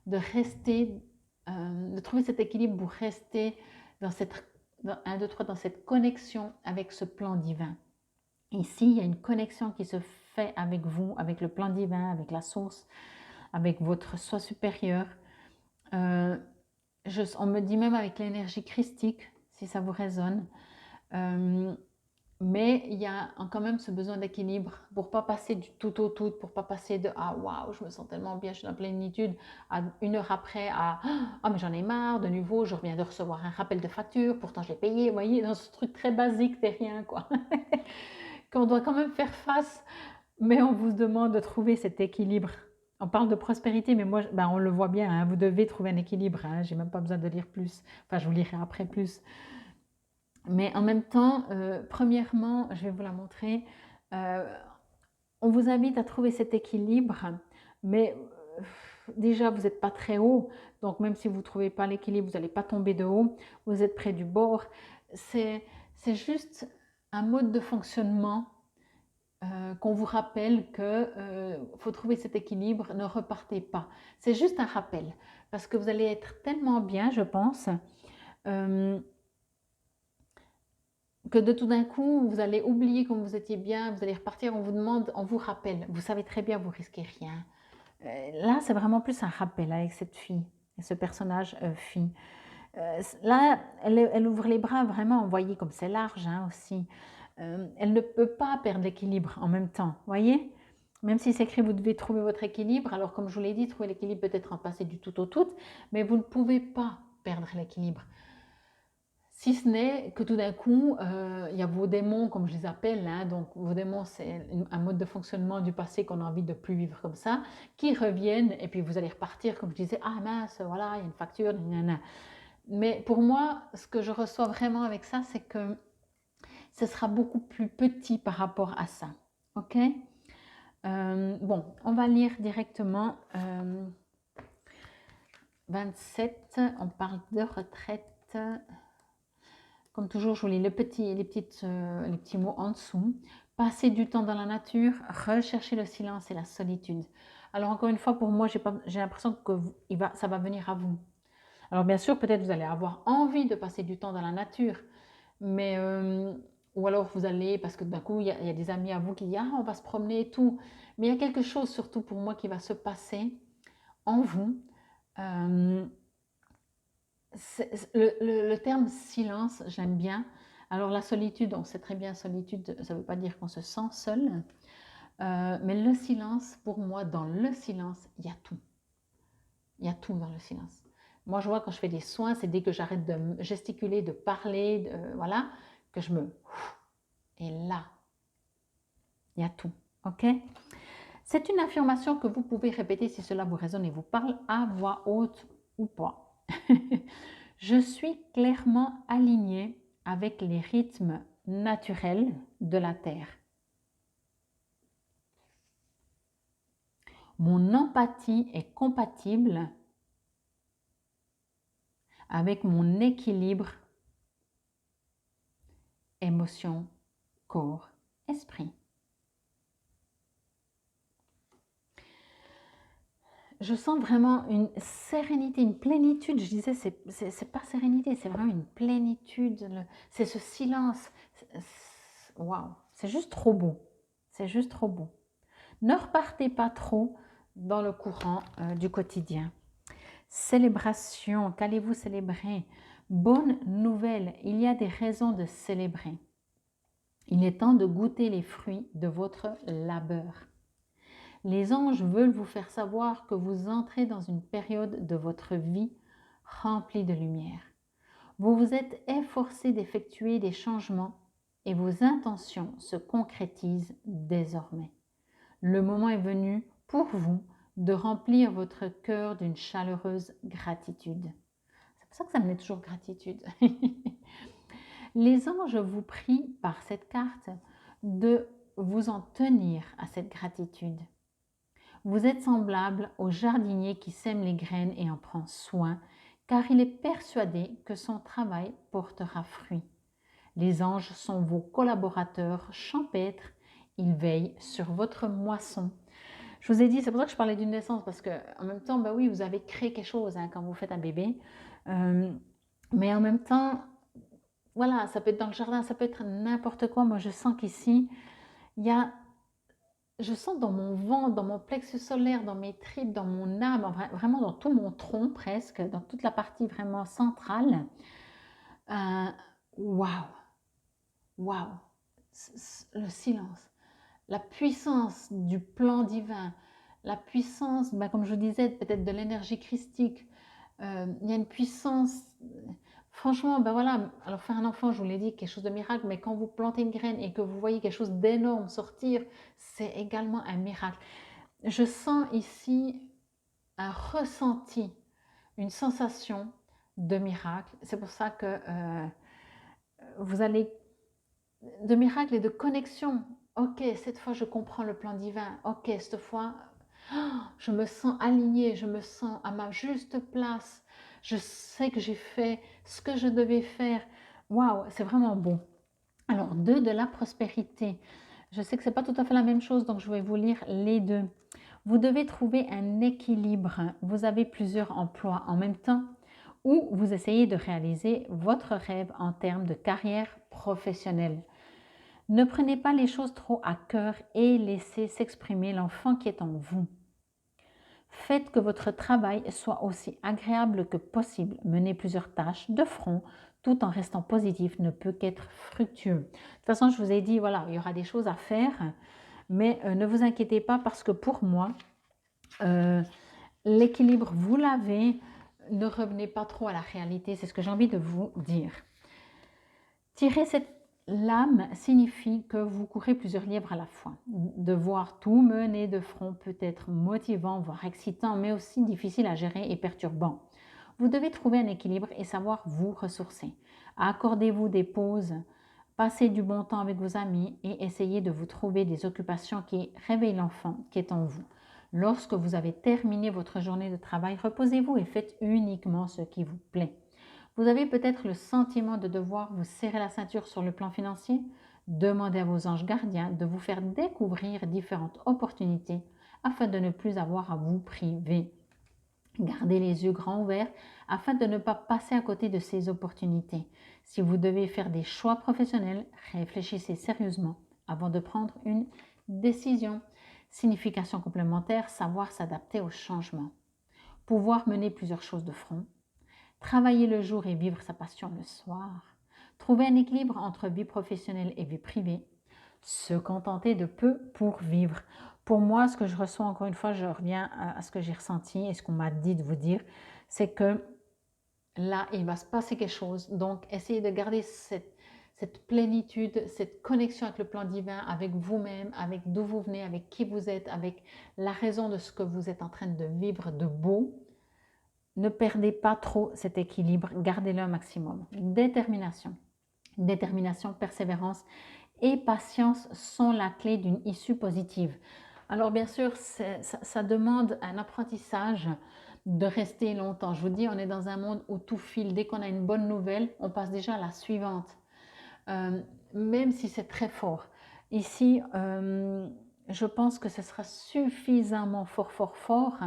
de rester, de trouver cet équilibre pour rester dans cette, dans cette connexion avec ce plan divin. Ici, il y a une connexion qui se fait avec vous, avec le plan divin, avec la source, avec votre soi supérieur. On me dit même avec l'énergie christique, si ça vous résonne. Mais il y a quand même ce besoin d'équilibre pour pas passer du tout au tout, pour pas passer de ah waouh, je me sens tellement bien, je suis dans la plénitude, à une heure après à ah mais j'en ai marre, de nouveau, je reviens de recevoir un rappel de facture, pourtant je l'ai payé, vous voyez, dans ce truc très basique derrière quoi. Qu'on doit quand même faire face, mais on vous demande de trouver cet équilibre. On parle de prospérité, mais moi, ben on le voit bien, hein, vous devez trouver un équilibre. Hein, j'ai même pas besoin de lire plus. Enfin, je vous lirai après plus. Mais en même temps, premièrement, je vais vous la montrer. On vous invite à trouver cet équilibre, mais déjà, vous n'êtes pas très haut. Donc, même si vous ne trouvez pas l'équilibre, vous n'allez pas tomber de haut. Vous êtes près du bord. C'est juste un mode de fonctionnement qu'on vous rappelle qu'il faut trouver cet équilibre, ne repartez pas. C'est juste un rappel, parce que vous allez être tellement bien, je pense, que de tout d'un coup, vous allez oublier comme vous étiez bien, vous allez repartir, on vous demande, on vous rappelle. Vous savez très bien, vous risquez rien. Là, c'est vraiment plus un rappel avec cette fille, ce personnage fille. Là, elle ouvre les bras, vraiment, vous voyez comme c'est large hein, aussi. Elle ne peut pas perdre l'équilibre en même temps, voyez. Même si c'est écrit, vous devez trouver votre équilibre. Alors, comme je vous l'ai dit, trouver l'équilibre peut-être en passer du tout au tout, mais vous ne pouvez pas perdre l'équilibre. Si ce n'est que tout d'un coup, il y a vos démons, comme je les appelle, hein, donc vos démons, c'est un mode de fonctionnement du passé qu'on a envie de plus vivre comme ça, qui reviennent et puis vous allez repartir, comme je disais, ah mince, voilà, il y a une facture, nanana. Mais pour moi, ce que je reçois vraiment avec ça, c'est que ce sera beaucoup plus petit par rapport à ça. Ok bon, on va lire directement 27, on parle de retraite. Comme toujours, je vous lis les petits mots en dessous. Passer du temps dans la nature, rechercher le silence et la solitude. Alors encore une fois, pour moi, j'ai l'impression que ça va venir à vous. Alors bien sûr, peut-être vous allez avoir envie de passer du temps dans la nature, mais ou alors vous allez, parce que d'un coup, il y a des amis à vous qui disent « Ah, on va se promener et tout ». Mais il y a quelque chose surtout pour moi qui va se passer en vous. Le terme silence, j'aime bien. Alors la solitude, on sait très bien, solitude, ça ne veut pas dire qu'on se sent seul. Mais le silence, pour moi, dans le silence, il y a tout. Il y a tout dans le silence. Moi, je vois quand je fais des soins, c'est dès que j'arrête de gesticuler, de parler, voilà, que je me... Et là, il y a tout. Ok ? C'est une affirmation que vous pouvez répéter si cela vous résonne et vous parle à voix haute ou pas. Je suis clairement alignée avec les rythmes naturels de la Terre. Mon empathie est compatible avec mon équilibre émotion, corps, esprit. Je sens vraiment une sérénité, une plénitude. Je disais, c'est pas sérénité, c'est vraiment une plénitude. C'est ce silence. Waouh, c'est juste trop beau. C'est juste trop beau. Ne repartez pas trop dans le courant du quotidien. Célébration, qu'allez-vous célébrer? Bonne nouvelle, il y a des raisons de célébrer. Il est temps de goûter les fruits de votre labeur. Les anges veulent vous faire savoir que vous entrez dans une période de votre vie remplie de lumière. Vous vous êtes efforcé d'effectuer des changements et vos intentions se concrétisent désormais. Le moment est venu pour vous de remplir votre cœur d'une chaleureuse gratitude. C'est pour ça que ça me met toujours gratitude. Les anges vous prient par cette carte de vous en tenir à cette gratitude. Vous êtes semblable au jardinier qui sème les graines et en prend soin, car il est persuadé que son travail portera fruit. Les anges sont vos collaborateurs champêtres, ils veillent sur votre moisson. Je vous ai dit, c'est pour ça que je parlais d'une naissance, parce que en même temps, bah oui, vous avez créé quelque chose quand vous faites un bébé, mais en même temps, voilà, ça peut être dans le jardin, ça peut être n'importe quoi. Moi, je sens qu'ici, je sens dans mon ventre, dans mon plexus solaire, dans mes tripes, dans mon âme, vraiment dans tout mon tronc presque, dans toute la partie vraiment centrale. Waouh, waouh, le silence, la puissance du plan divin, la puissance, comme je vous disais, peut-être de l'énergie christique. Il y a une puissance, franchement, voilà, alors faire un enfant, je vous l'ai dit, quelque chose de miracle, mais quand vous plantez une graine et que vous voyez quelque chose d'énorme sortir, c'est également un miracle. Je sens ici un ressenti, une sensation de miracle. C'est pour ça que vous allez, de miracle et de connexion. Ok, cette fois je comprends le plan divin. Ok, cette fois je me sens alignée, je me sens à ma juste place. Je sais que j'ai fait ce que je devais faire. Waouh, c'est vraiment bon. Alors, 2 de la prospérité. Je sais que ce n'est pas tout à fait la même chose, donc je vais vous lire les deux. Vous devez trouver un équilibre. Vous avez plusieurs emplois en même temps ou vous essayez de réaliser votre rêve en termes de carrière professionnelle. Ne prenez pas les choses trop à cœur et laissez s'exprimer l'enfant qui est en vous. Faites que votre travail soit aussi agréable que possible. Menez plusieurs tâches de front tout en restant positif ne peut qu'être fructueux. De toute façon, je vous ai dit, voilà, il y aura des choses à faire, mais ne vous inquiétez pas parce que pour moi, l'équilibre, vous l'avez. Ne revenez pas trop à la réalité, c'est ce que j'ai envie de vous dire. Tirer cette lame signifie que vous courez plusieurs lièvres à la fois. Devoir tout mener de front peut être motivant, voire excitant, mais aussi difficile à gérer et perturbant. Vous devez trouver un équilibre et savoir vous ressourcer. Accordez-vous des pauses, passez du bon temps avec vos amis et essayez de vous trouver des occupations qui réveillent l'enfant qui est en vous. Lorsque vous avez terminé votre journée de travail, reposez-vous et faites uniquement ce qui vous plaît. Vous avez peut-être le sentiment de devoir vous serrer la ceinture sur le plan financier. Demandez à vos anges gardiens de vous faire découvrir différentes opportunités afin de ne plus avoir à vous priver. Gardez les yeux grands ouverts afin de ne pas passer à côté de ces opportunités. Si vous devez faire des choix professionnels, réfléchissez sérieusement avant de prendre une décision. Signification complémentaire, savoir s'adapter au changement. Pouvoir mener plusieurs choses de front. Travailler le jour et vivre sa passion le soir. Trouver un équilibre entre vie professionnelle et vie privée. Se contenter de peu pour vivre. Pour moi, ce que je reçois, encore une fois, je reviens à ce que j'ai ressenti et ce qu'on m'a dit de vous dire, c'est que là, il va se passer quelque chose. Donc, essayez de garder cette plénitude, cette connexion avec le plan divin, avec vous-même, avec d'où vous venez, avec qui vous êtes, avec la raison de ce que vous êtes en train de vivre de beau. Ne perdez pas trop cet équilibre, gardez-le un maximum. Détermination. Détermination, persévérance et patience sont la clé d'une issue positive. Alors bien sûr, ça demande un apprentissage de rester longtemps. Je vous dis, on est dans un monde où tout file. Dès qu'on a une bonne nouvelle, on passe déjà à la suivante. Euh, Même si c'est très fort. Ici, je pense que ce sera suffisamment fort, fort, fort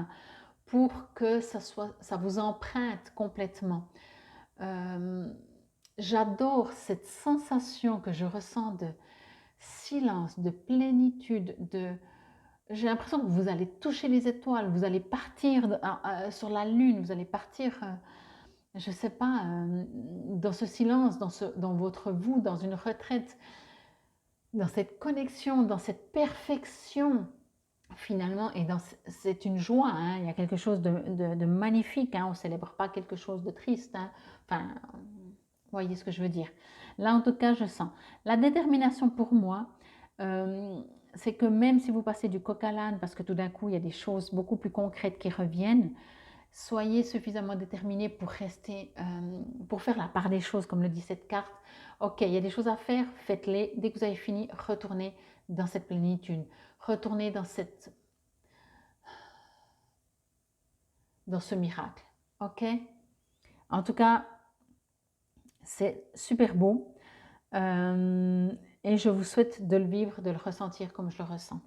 pour que ça vous emprunte complètement. Euh, J'adore cette sensation que je ressens de silence, de plénitude, j'ai l'impression que vous allez toucher les étoiles, vous allez partir sur la lune, vous allez partir, je ne sais pas, dans ce silence, dans votre vous, dans une retraite, dans cette connexion, dans cette perfection finalement, et c'est une joie, hein, il y a quelque chose de magnifique, hein, on ne célèbre pas quelque chose de triste, hein, enfin, vous voyez ce que je veux dire. Là, en tout cas, je sens. La détermination pour moi, c'est que même si vous passez du coq à l'âne, parce que tout d'un coup, il y a des choses beaucoup plus concrètes qui reviennent, soyez suffisamment déterminé pour rester, pour faire la part des choses, comme le dit cette carte. Ok, il y a des choses à faire, faites-les. Dès que vous avez fini, retournez dans cette plénitude. Retournez dans ce miracle. Ok? En tout cas, c'est super beau. Et je vous souhaite de le vivre, de le ressentir comme je le ressens.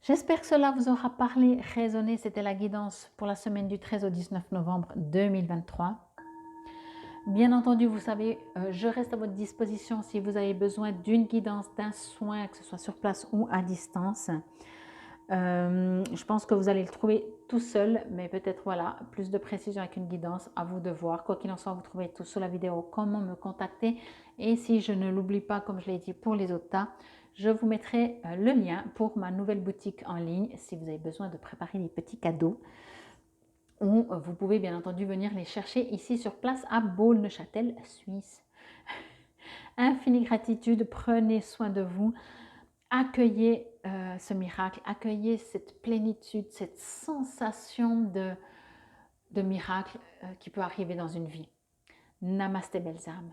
J'espère que cela vous aura parlé, résonné. C'était la guidance pour la semaine du 13 au 19 novembre 2023. Bien entendu, vous savez, je reste à votre disposition si vous avez besoin d'une guidance, d'un soin, que ce soit sur place ou à distance. Je pense que vous allez le trouver tout seul, mais peut-être voilà, plus de précision avec une guidance, à vous de voir. Quoi qu'il en soit, vous trouvez tout sous la vidéo, comment me contacter. Et si je ne l'oublie pas, comme je l'ai dit pour les autres tas, je vous mettrai le lien pour ma nouvelle boutique en ligne si vous avez besoin de préparer des petits cadeaux. Ou vous pouvez bien entendu venir les chercher ici sur place à Baule-Neuchâtel, Suisse. Infinie gratitude, prenez soin de vous. Accueillez ce miracle, accueillez cette plénitude, cette sensation de miracle qui peut arriver dans une vie. Namasté, belles âmes.